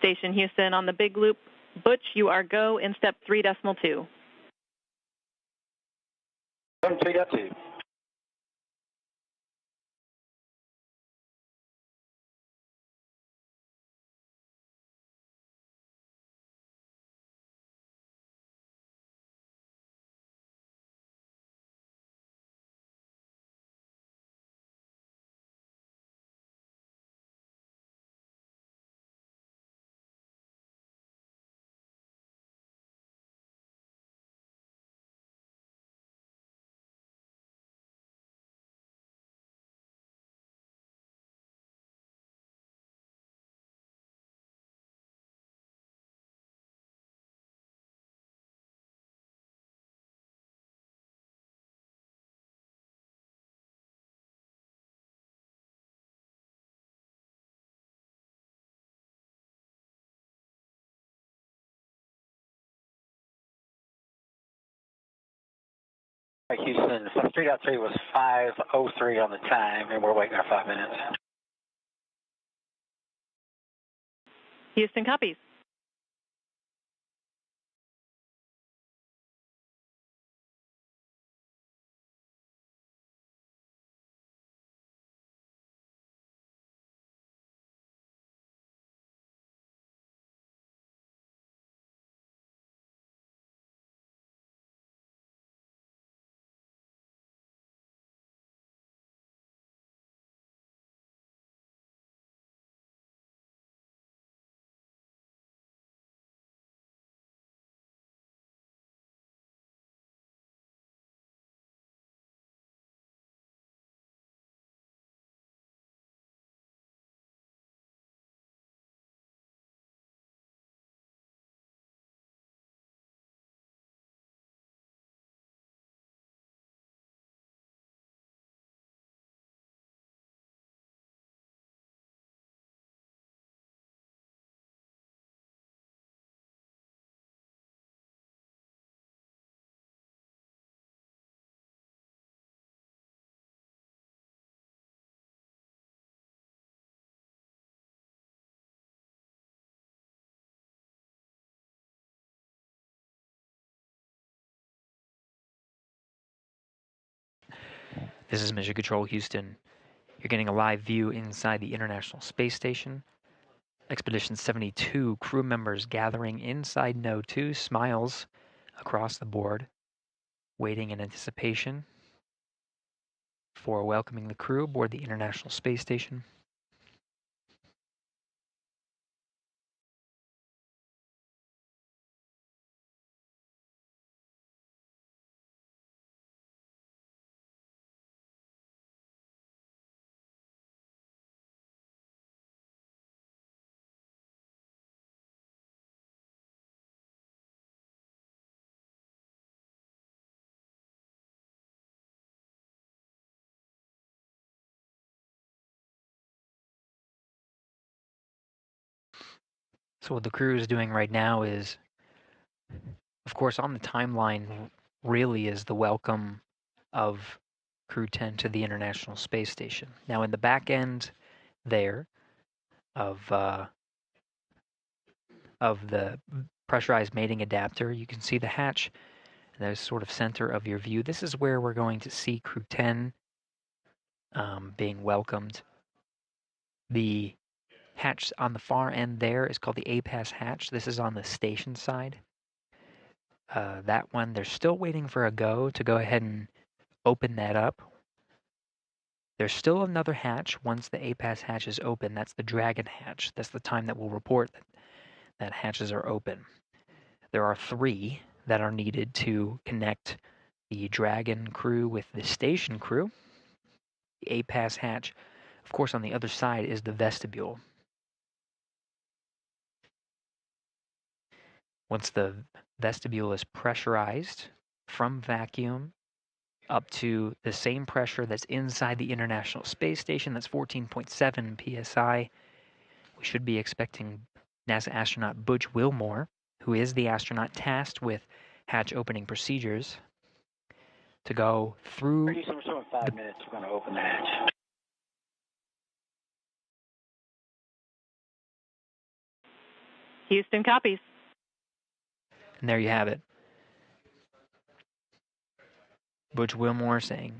Station Houston on the big loop. Butch, you are go in step 3.2. 3.2. Houston, 3.3 was 5:03 on the time, and we're waiting our 5 minutes. Houston copies. This is Mission Control Houston. You're getting a live view inside the International Space Station. Expedition 72 crew members gathering inside Node 2, smiles across the board, waiting in anticipation for welcoming the crew aboard the International Space Station. So what the crew is doing right now is, of course, on the timeline really is the welcome of Crew-10 to the International Space Station. Now in the back end there of the pressurized mating adapter, you can see the hatch. There's sort of center of your view. This is where we're going to see Crew-10 being welcomed. The hatch on the far end there is called the A-Pass hatch. This is on the station side. That one, they're still waiting for a go to go ahead and open that up. There's still another hatch once the A-Pass hatch is open. That's the Dragon hatch. That's the time that we'll report that hatches are open. There are 3 that are needed to connect the Dragon crew with the station crew. The A-Pass hatch, of course, on the other side is the vestibule. Once the vestibule is pressurized from vacuum up to the same pressure that's inside the International Space Station, that's 14.7 psi, we should be expecting NASA astronaut Butch Wilmore, who is the astronaut tasked with hatch opening procedures, to go through. We're showing 5 minutes. We're going to open the hatch. Houston copies. And there you have it. Butch Wilmore saying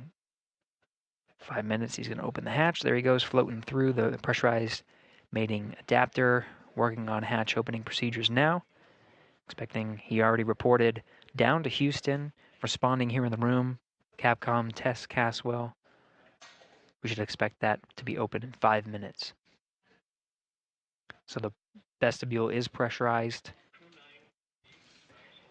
5 minutes, he's going to open the hatch. There he goes, floating through the pressurized mating adapter, working on hatch opening procedures now. Expecting, he already reported down to Houston, responding here in the room. Capcom, Tess Caswell. We should expect that to be open in 5 minutes. So the vestibule is pressurized,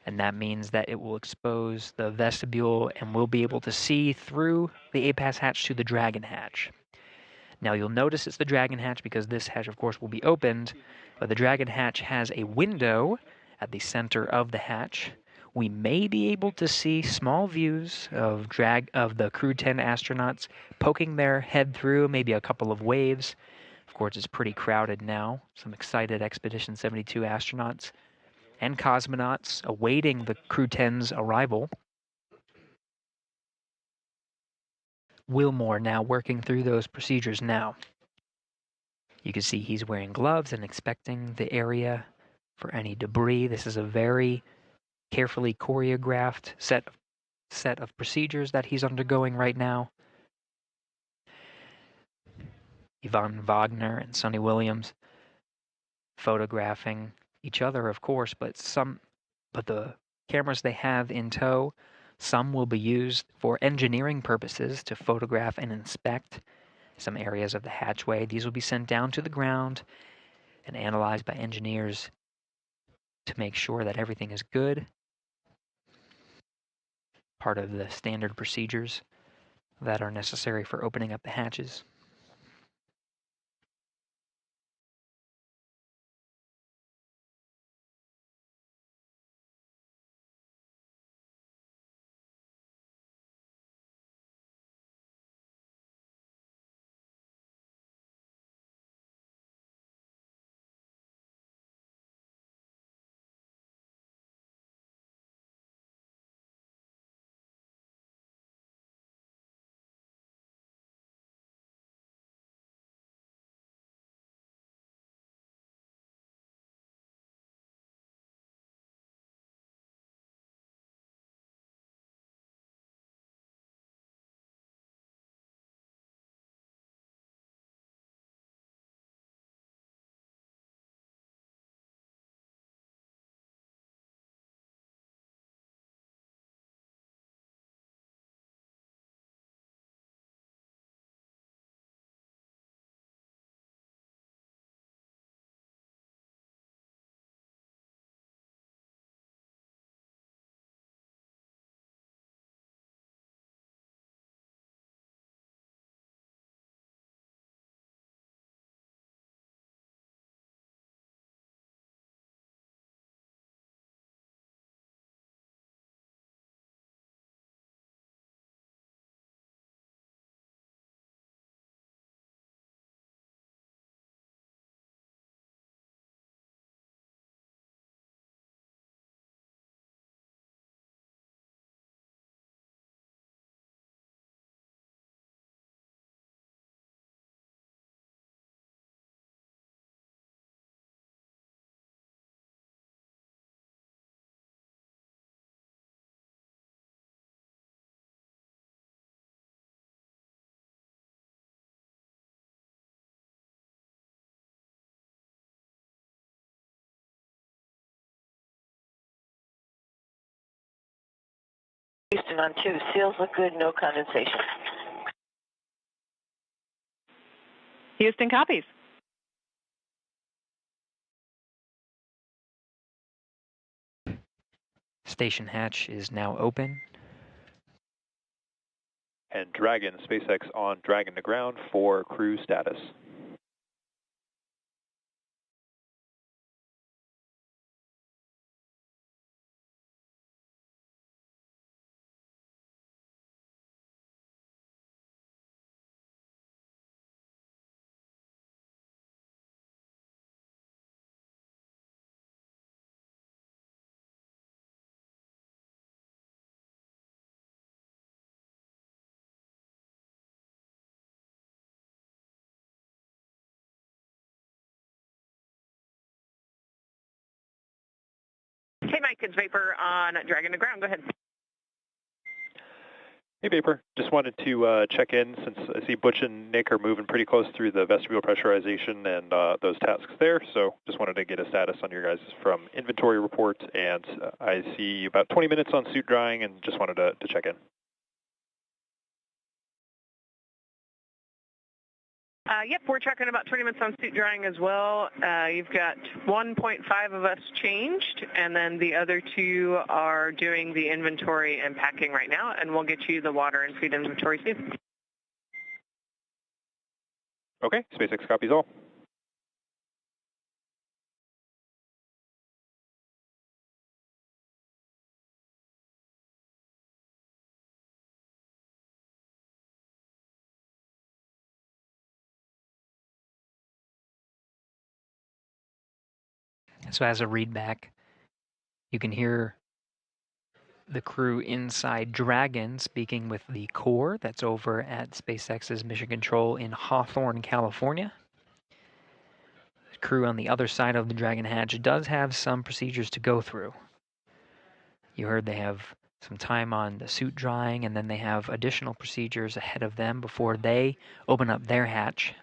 and that means that it will expose the vestibule and we'll be able to see through the APAS hatch to the Dragon hatch. Now you'll notice it's the Dragon hatch because this hatch, of course, will be opened, but the Dragon hatch has a window at the center of the hatch. We may be able to see small views of the Crew-10 astronauts poking their head through, maybe a couple of waves. Of course, it's pretty crowded now. Some excited Expedition 72 astronauts and cosmonauts awaiting the Crew-10's arrival. Wilmore now working through those procedures now. You can see he's wearing gloves and inspecting the area for any debris. This is a very carefully choreographed set of procedures that he's undergoing right now. Yvonne Wagner and Sonny Williams photographing each other, of course, but the cameras they have in tow, some will be used for engineering purposes to photograph and inspect some areas of the hatchway. These will be sent down to the ground and analyzed by engineers to make sure that everything is good. Part of the standard procedures that are necessary for opening up the hatches. Houston on 2. Seals look good, no condensation. Houston copies. Station hatch is now open. And Dragon, SpaceX on Dragon to ground for crew status. Hey, Mike, it's Vapor on Dragon to ground. Go ahead. Hey, Vapor. Just wanted to check in since I see Butch and Nick are moving pretty close through the vestibule pressurization and those tasks there. So just wanted to get a status on your guys from inventory report. And I see about 20 minutes on suit drying and just wanted to check in. Yep, we're tracking about 20 minutes on suit drying as well. You've got 1.5 of us changed, and then the other 2 are doing the inventory and packing right now, and we'll get you the water and feed inventory soon. Okay, SpaceX copies all. So as a readback, you can hear the crew inside Dragon speaking with the core that's over at SpaceX's Mission Control in Hawthorne, California. The crew on the other side of the Dragon hatch does have some procedures to go through. You heard they have some time on the suit drying, and then they have additional procedures ahead of them before they open up their hatch.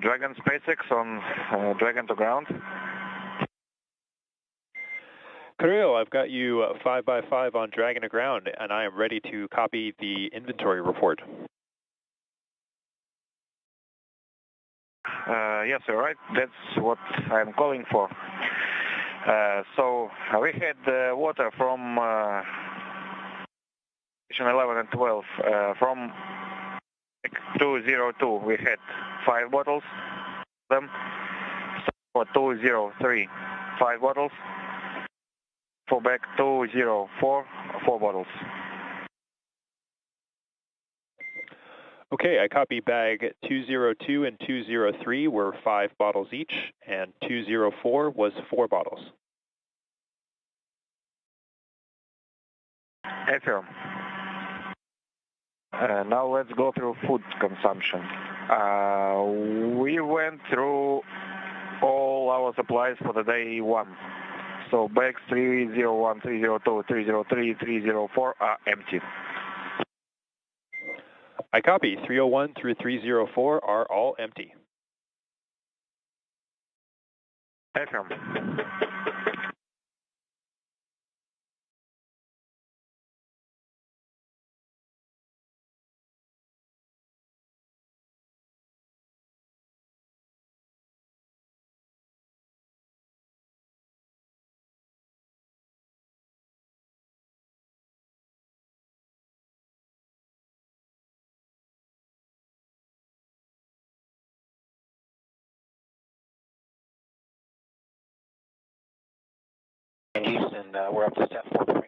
Dragon SpaceX on Dragon to ground. Kirill, I've got you 5 by 5 on Dragon aground, and I am ready to copy the inventory report. Yes, sir, right. That's what I'm calling for. So we had water from station 11 and 12. From 202, we had 5 bottles. Them. For 203, 5 bottles. For back 204, 4 bottles. Okay, I copy bag 202 and 203 were 5 bottles each, and 204 was 4 bottles. Affirm. Now let's go through food consumption. We went through all our supplies for the day 1. So bags 301, 302, 303, 304 are empty. I copy. 301 through 304 are all empty. Affirm. In Houston, we're up to step 4.9.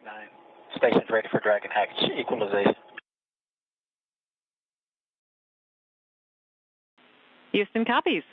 Station's ready for Dragon hatch equalization. Houston copies.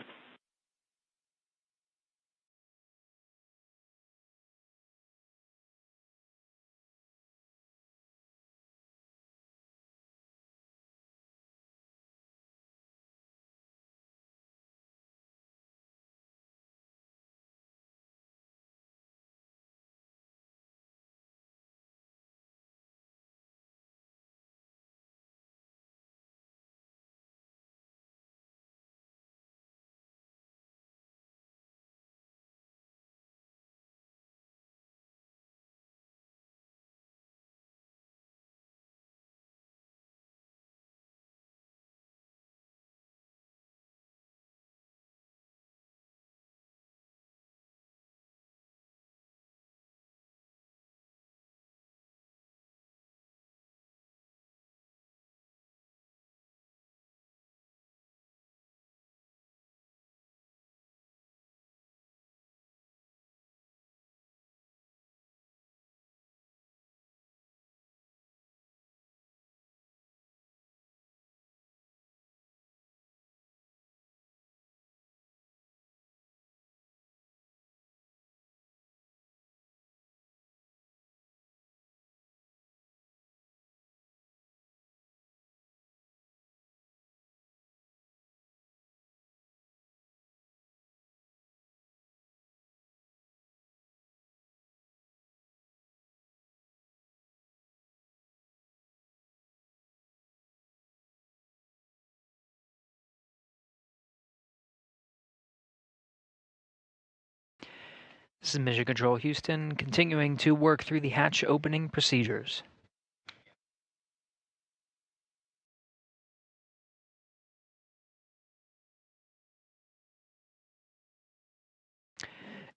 This is Mission Control Houston, continuing to work through the hatch opening procedures.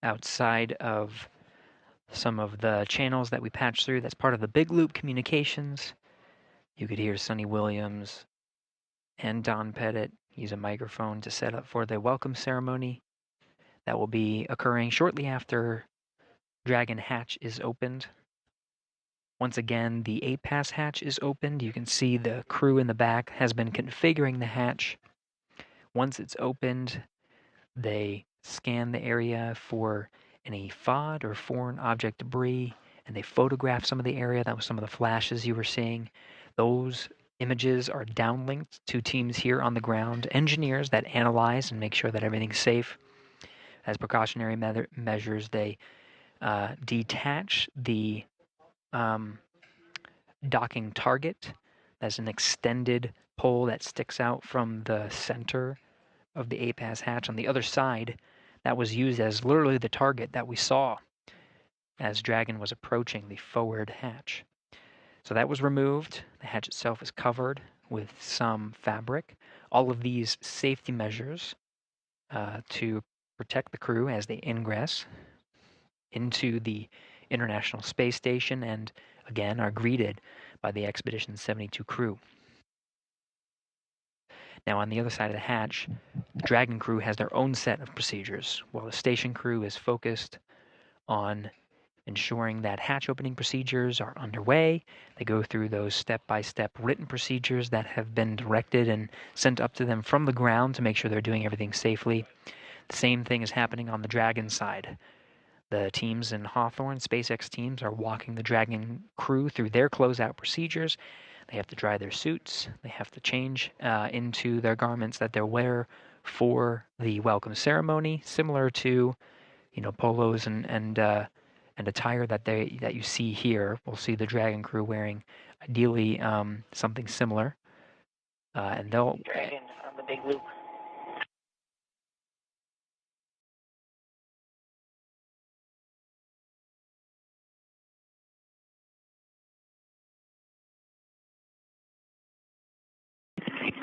Outside of some of the channels that we patched through, that's part of the Big Loop communications. You could hear Sonny Williams and Don Pettit use a microphone to set up for the welcome ceremony that will be occurring shortly after Dragon hatch is opened. Once again, the 8-pass hatch is opened. You can see the crew in the back has been configuring the hatch. Once it's opened, they scan the area for any FOD or foreign object debris, and they photograph some of the area. That was some of the flashes you were seeing. Those images are downlinked to teams here on the ground, engineers that analyze and make sure that everything's safe. As precautionary measures, they detach the docking target. That's an extended pole that sticks out from the center of the 8-pass hatch on the other side. That was used as literally the target that we saw as Dragon was approaching the forward hatch. So that was removed. The hatch itself is covered with some fabric. All of these safety measures to protect the crew as they ingress into the International Space Station and again are greeted by the Expedition 72 crew. Now on the other side of the hatch, the Dragon crew has their own set of procedures, while the station crew is focused on ensuring that hatch opening procedures are underway. They go through those step-by-step written procedures that have been directed and sent up to them from the ground to make sure they're doing everything safely. The same thing is happening on the Dragon side. The teams in Hawthorne, SpaceX teams, are walking the Dragon crew through their closeout procedures. They have to dry their suits. They have to change into their garments that they'll wear for the welcome ceremony, similar to, polos and attire that you see here. We'll see the Dragon crew wearing, ideally, something similar, and they'll. Dragon on the big loop.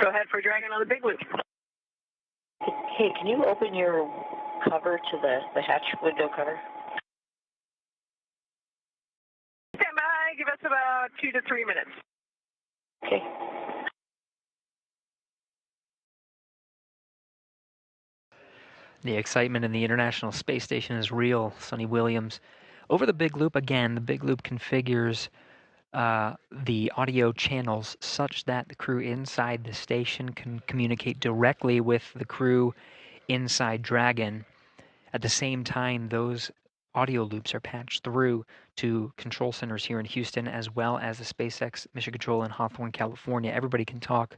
Go ahead for Dragon on the big loop. Hey, can you open your cover to the hatch window cover? Stand by. Give us about 2 to 3 minutes. Okay. The excitement in the International Space Station is real. Sonny Williams. Over the big loop, again, the big loop configures the audio channels such that the crew inside the station can communicate directly with the crew inside Dragon. At the same time, those audio loops are patched through to control centers here in Houston, as well as the SpaceX Mission Control in Hawthorne, California. Everybody can talk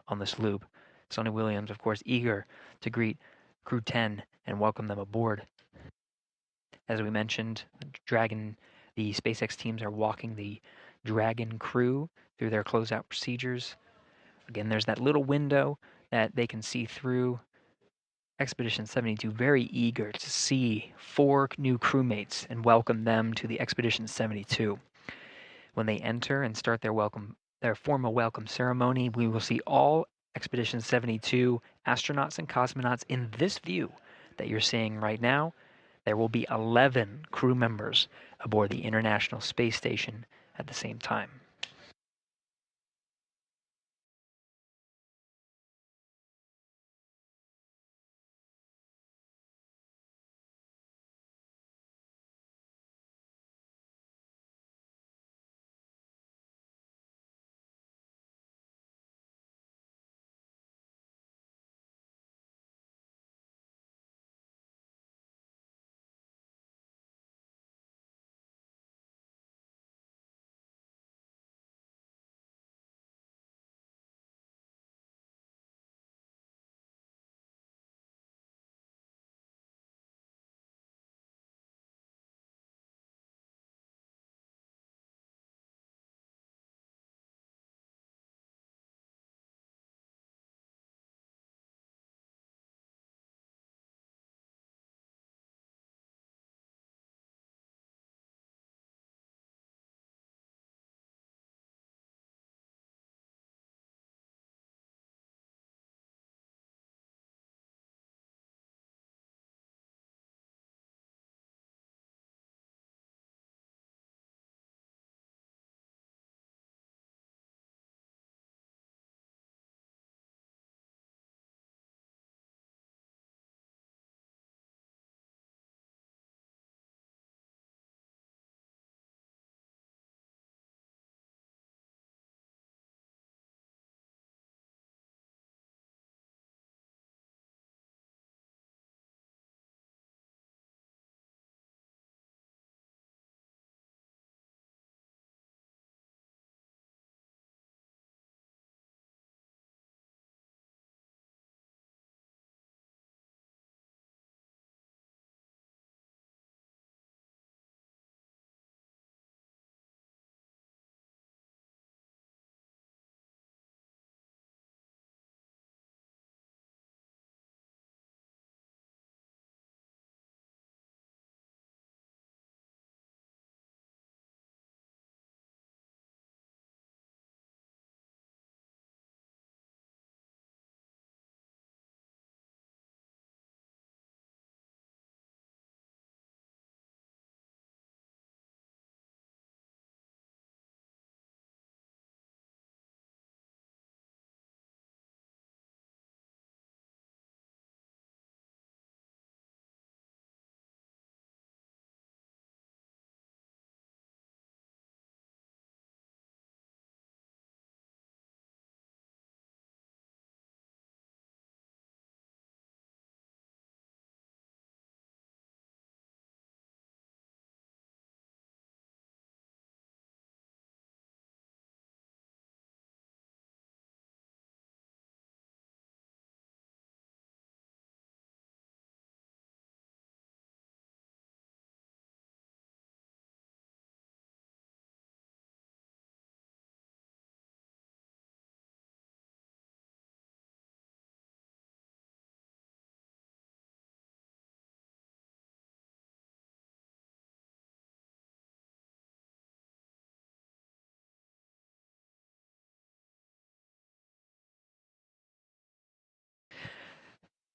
on this loop. Sonny Williams, of course, eager to greet Crew-10 and welcome them aboard. As we mentioned, the SpaceX teams are walking the Dragon crew through their closeout procedures. Again, there's that little window that they can see through. Expedition 72 very eager to see 4 new crewmates and welcome them to the Expedition 72. When they enter and start their formal welcome ceremony, we will see all Expedition 72 astronauts and cosmonauts in this view that you're seeing right now. There will be 11 crew members aboard the International Space Station at the same time.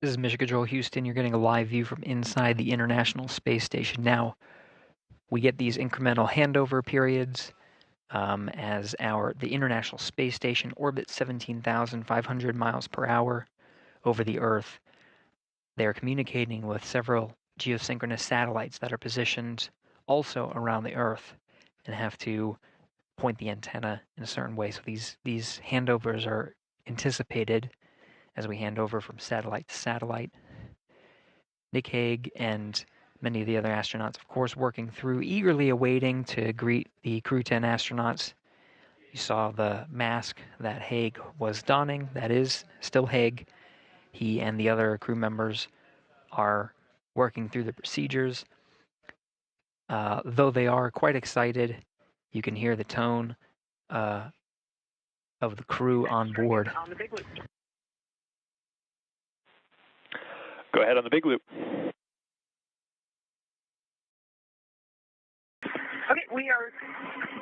This is Mission Control Houston. You're getting a live view from inside the International Space Station. Now, we get these incremental handover periods as the International Space Station orbits 17,500 miles per hour over the Earth. They're communicating with several geosynchronous satellites that are positioned also around the Earth and have to point the antenna in a certain way. So these handovers are anticipated as we hand over from satellite to satellite. Nick Hague and many of the other astronauts, of course, working through, eagerly awaiting to greet the Crew-10 astronauts. You saw the mask that Hague was donning. That is still Hague. He and the other crew members are working through the procedures. Though they are quite excited, you can hear the tone of the crew on board. Go ahead on the big loop. Okay, we are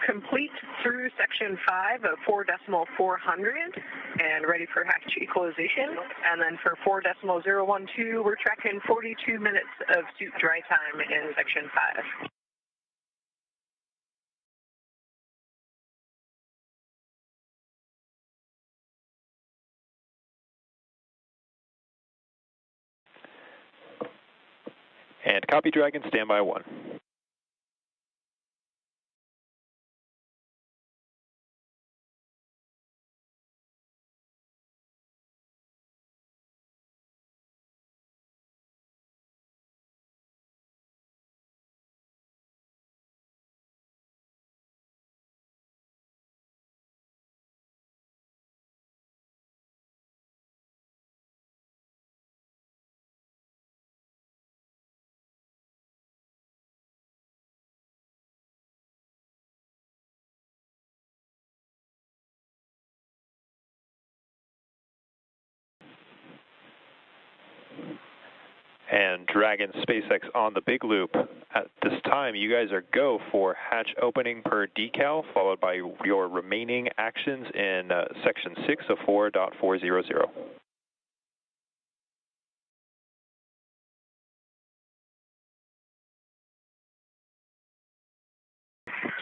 complete through section 5 of 4.400 and ready for hatch equalization. And then for 4.012, we're tracking 42 minutes of suit dry time in section 5. And copy Dragon, standby 1. And Dragon SpaceX on the big loop. At this time, you guys are go for hatch opening per decal, followed by your remaining actions in section 6 of 4.400.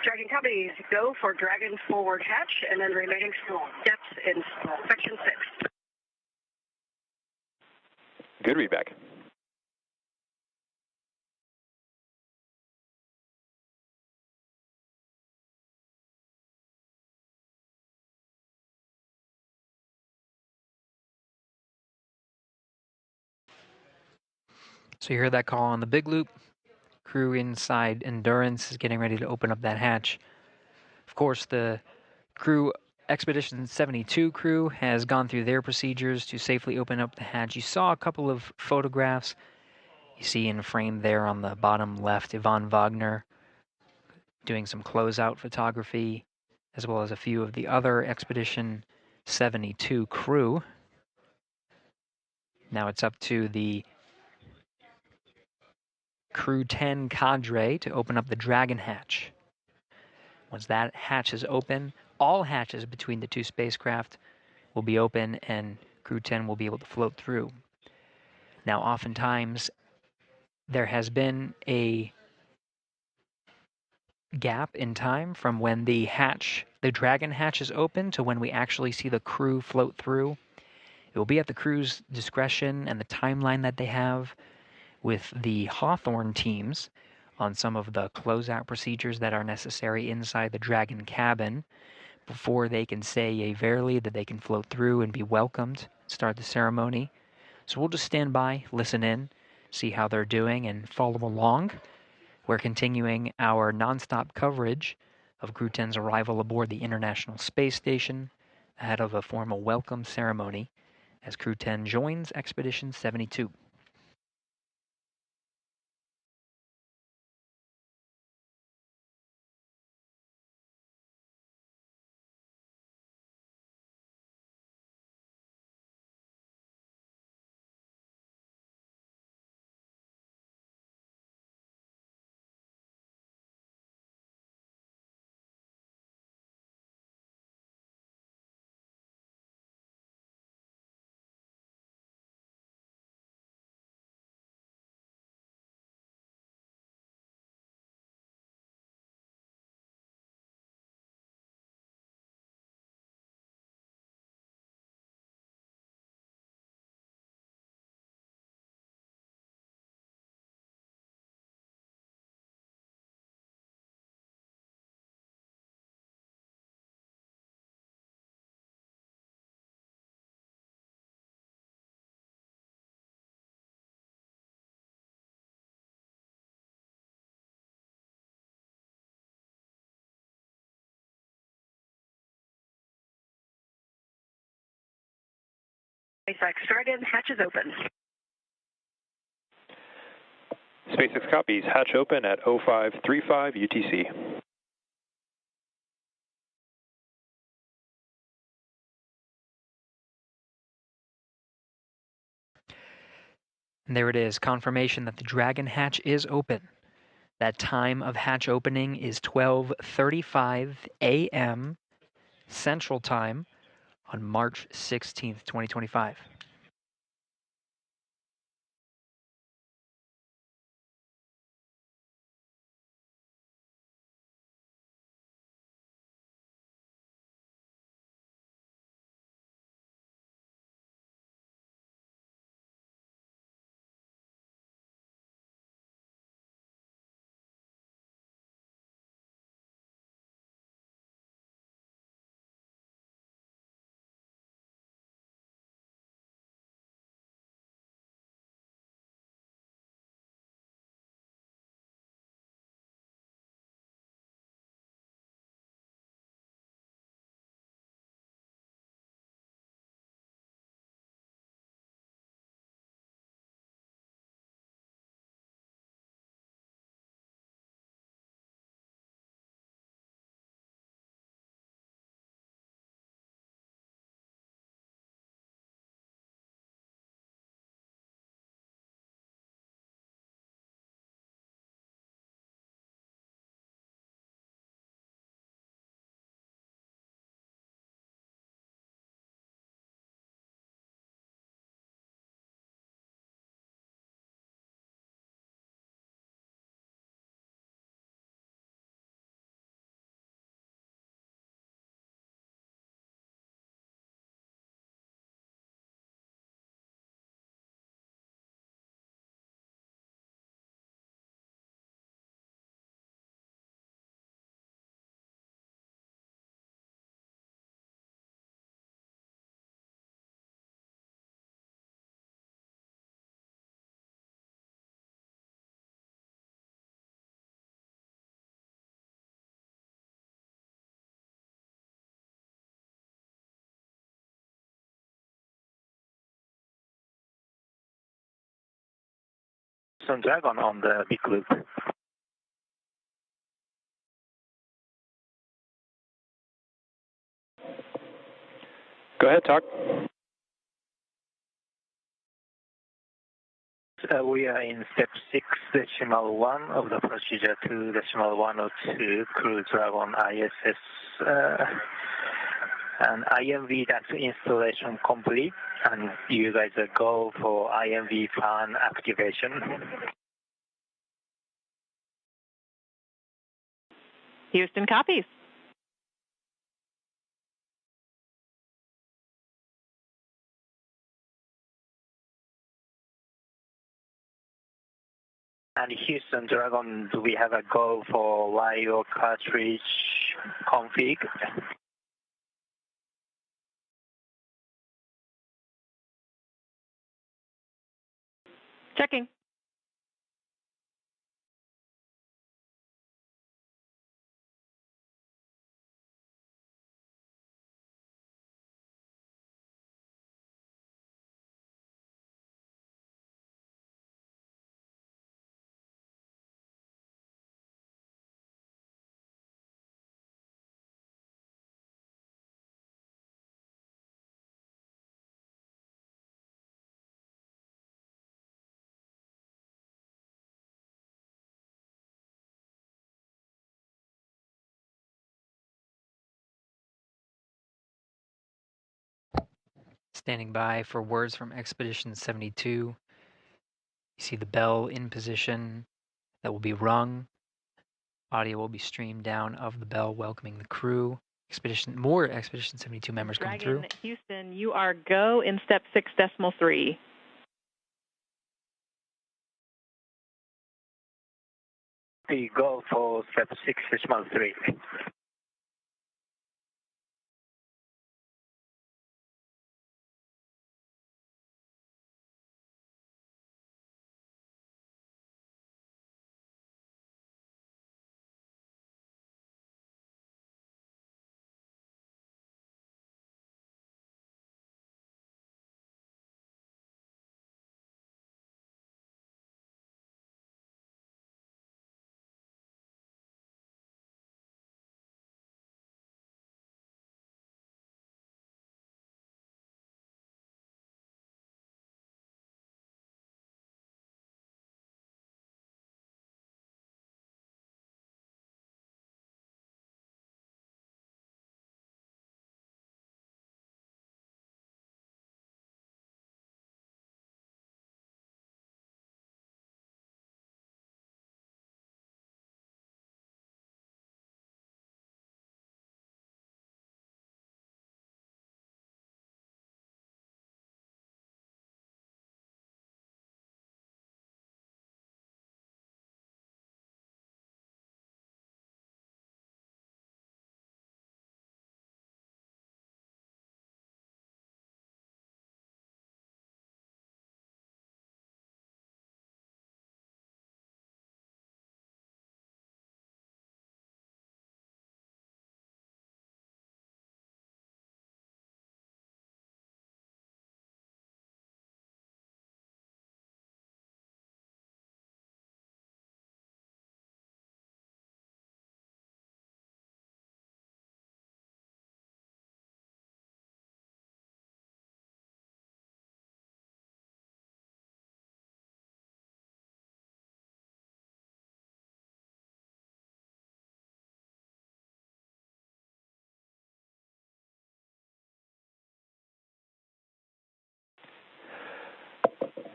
Dragon companies go for Dragon forward hatch and then remaining steps in section 6. Good readback. So you heard that call on the big loop. Crew inside Endurance is getting ready to open up that hatch. Of course, the crew Expedition 72 crew has gone through their procedures to safely open up the hatch. You saw a couple of photographs. You see in frame there on the bottom left, Yvonne Wagner doing some closeout photography, as well as a few of the other Expedition 72 crew. Now it's up to the Crew-10 cadre to open up the Dragon hatch. Once that hatch is open, all hatches between the two spacecraft will be open and Crew-10 will be able to float through. Now, oftentimes, there has been a gap in time from when the Dragon hatch is open to when we actually see the crew float through. It will be at the crew's discretion and the timeline that they have with the Hawthorne teams on some of the closeout procedures that are necessary inside the Dragon cabin before they can say yea verily that they can float through and be welcomed, start the ceremony. So we'll just stand by, listen in, see how they're doing, and follow along. We're continuing our nonstop coverage of Crew-10's arrival aboard the International Space Station ahead of a formal welcome ceremony as Crew-10 joins Expedition 72. SpaceX Dragon, hatch is open. SpaceX copies. Hatch open at 0535 UTC. And there it is, confirmation that the Dragon hatch is open. That time of hatch opening is 12:35 a.m. Central Time on March 16th, 2025. Houston Dragon on the big loop. Go ahead, talk. We are in step 6.1 of the procedure 2.102 Crew Dragon ISS and IMV that's installation complete, and you guys go for IMV fan activation. Houston copies. And Houston Dragon, do we have a go for LIO cartridge config? Checking. Standing by for words from Expedition 72. You see the bell in position that will be rung. Audio will be streamed down of the bell welcoming the crew. More Expedition 72 members come through. Dragon Houston, you are go in step 6.3. We go for step 6.3.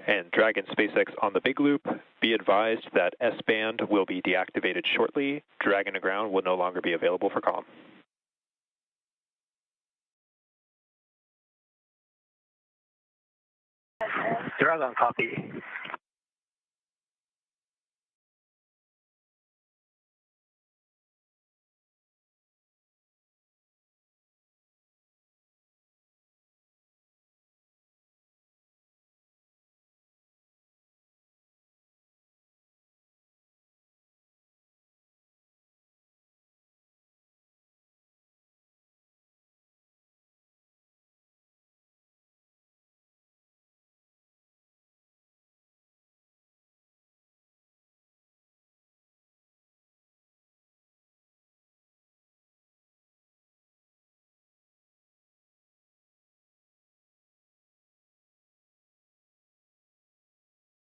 And Dragon SpaceX on the big loop, be advised that S-band will be deactivated shortly. Dragon to ground will no longer be available for comm. Dragon, copy.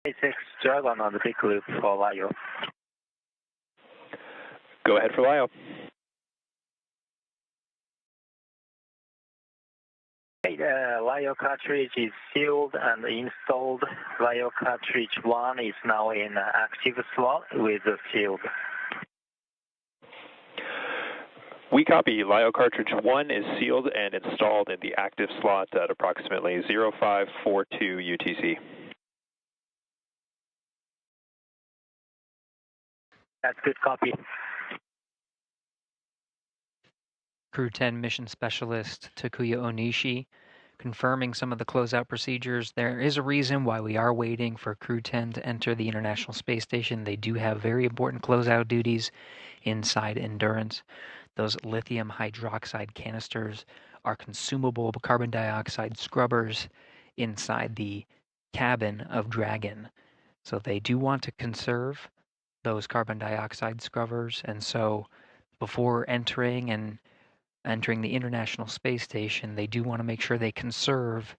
SpaceX Dragon on the big loop for LIO. Go ahead for LIO. LIO cartridge is sealed and installed. LIO cartridge 1 is now in active slot with the shield. We copy. LIO cartridge 1 is sealed and installed in the active slot at approximately 0542 UTC. That's good copy. Crew-10 mission specialist Takuya Onishi confirming some of the closeout procedures. There is a reason why we are waiting for Crew-10 to enter the International Space Station. They do have very important closeout duties inside Endurance. Those lithium hydroxide canisters are consumable carbon dioxide scrubbers inside the cabin of Dragon. So they do want to conserve those carbon dioxide scrubbers, and so before entering the International Space Station, they do want to make sure they conserve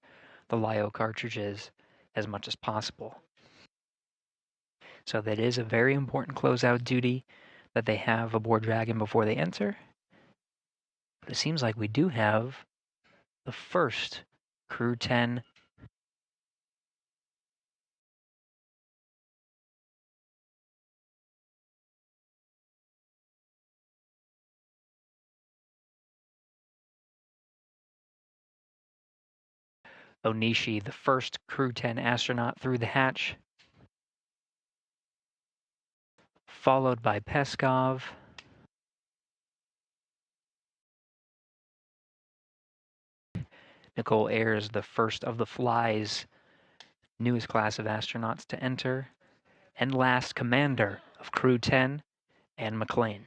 the LIO cartridges as much as possible. So that is a very important closeout duty that they have aboard Dragon before they enter. But it seems like we do have the first Crew-10 Onishi, the first Crew-10 astronaut through the hatch, followed by Peskov, Nicole Ayers, the first of the Fly's newest class of astronauts to enter, and last commander of Crew-10, Anne McLean.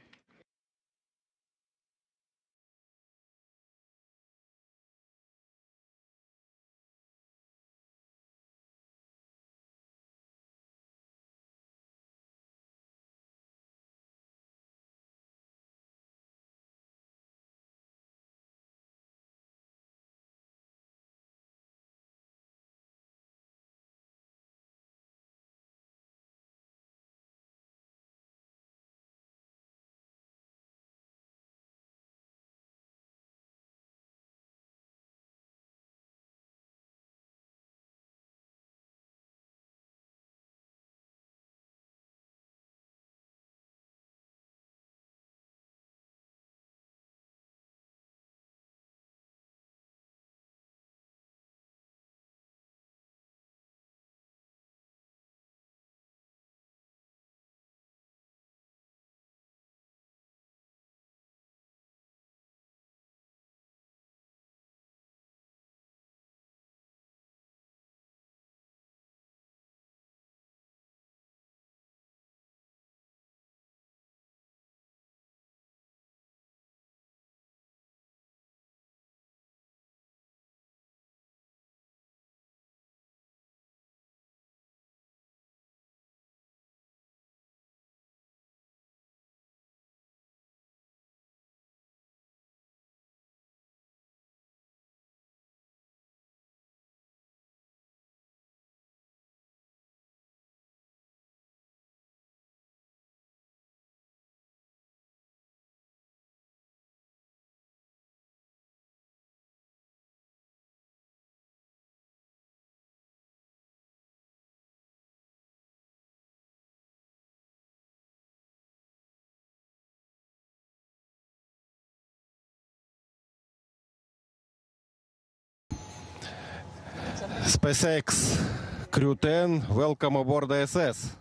SpaceX Crew-10, welcome aboard the ISS.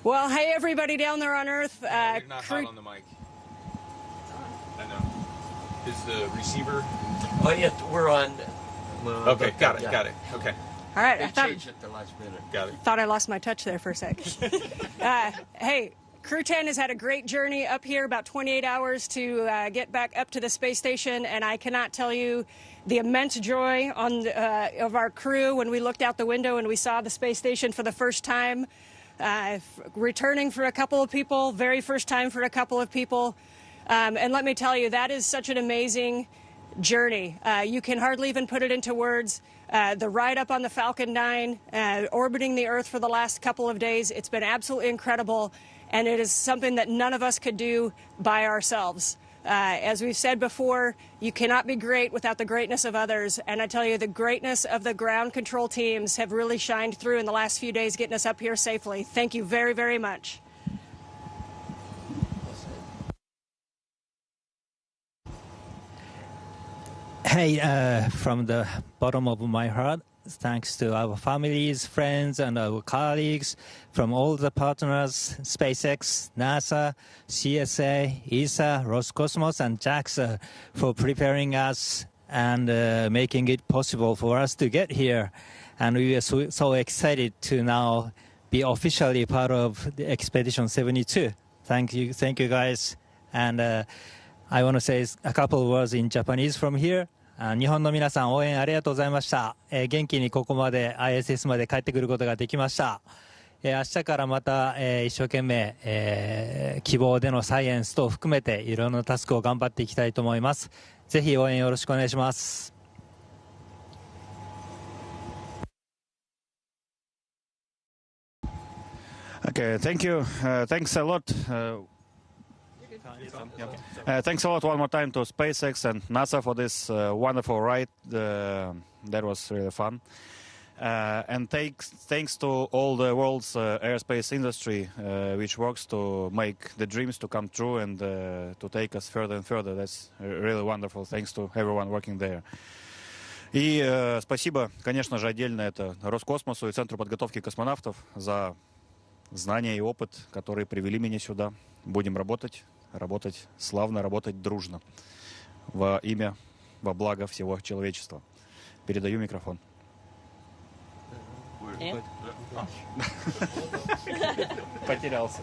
Well, hey, everybody down there on Earth. You're not hot on the mic. I know. Is the receiver? Oh, yeah, we're on. Okay, got it. Okay. All right, They I thought, changed at the last minute. Got it. thought I lost my touch there for a sec. Hey, Crew-10 has had a great journey up here, about 28 hours to get back up to the space station, and I cannot tell you the immense joy of our crew when we looked out the window and we saw the space station for the first time. Returning for a couple of people, very first time for a couple of people. And let me tell you, that is such an amazing journey. You can hardly even put it into words. The ride up on the Falcon 9, orbiting the Earth for the last couple of days, it's been absolutely incredible, and it is something that none of us could do by ourselves. As we've said before, you cannot be great without the greatness of others, and I tell you, the greatness of the ground control teams have really shined through in the last few days getting us up here safely. Thank you very, very much. Hey, from the bottom of my heart, thanks to our families, friends, and our colleagues from all the partners, SpaceX, NASA, CSA, ESA, Roscosmos, and JAXA for preparing us and making it possible for us to get here. And we are so excited to now be officially part of the Expedition 72. Thank you guys. And I want to say a couple of words in Japanese from here. 日本の皆さん応援ありがとうございました。元気にここまで ISS まで帰ってくることができました。明日からまた、一生懸命、希望でのサイエンスと含めていろんなタスクを頑張っていきたいと思います。ぜひ応援よろしくお願いします。Okay, thank you. Thanks a lot. Thanks a lot one more time to SpaceX and NASA for this wonderful ride. That was really fun. And thanks to all the world's aerospace industry, which works to make the dreams to come true and to take us further and further. That's really wonderful. Thanks to everyone working there. И спасибо, конечно же, отдельно это Роскосмосу и Центру подготовки космонавтов за знания и опыт, которые привели меня сюда. Будем работать славно, работать дружно во имя, во благо всего человечества. Передаю микрофон. Потерялся.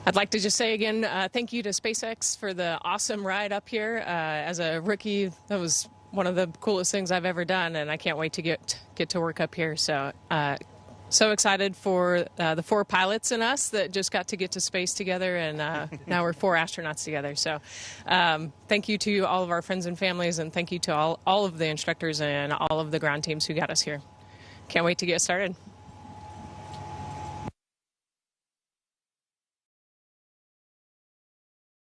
I'd like to just say again, thank you to SpaceX for the awesome ride up here. As a rookie, that was one of the coolest things I've ever done, and I can't wait to get to work up here. So excited for the 4 pilots and us that just got to get to space together, and now we're 4 astronauts together. So thank you to all of our friends and families, and thank you to all of the instructors and all of the ground teams who got us here. Can't wait to get started.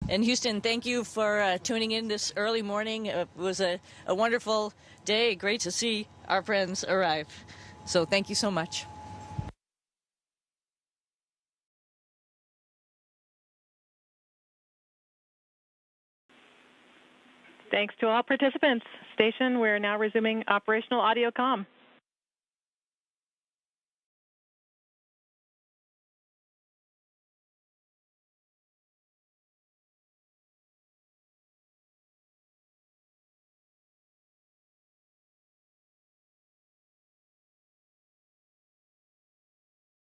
And Houston, thank you for tuning in this early morning. It was a wonderful day. Great to see our friends arrive. So thank you so much. Thanks to all participants. Station, we're now resuming operational audio comm.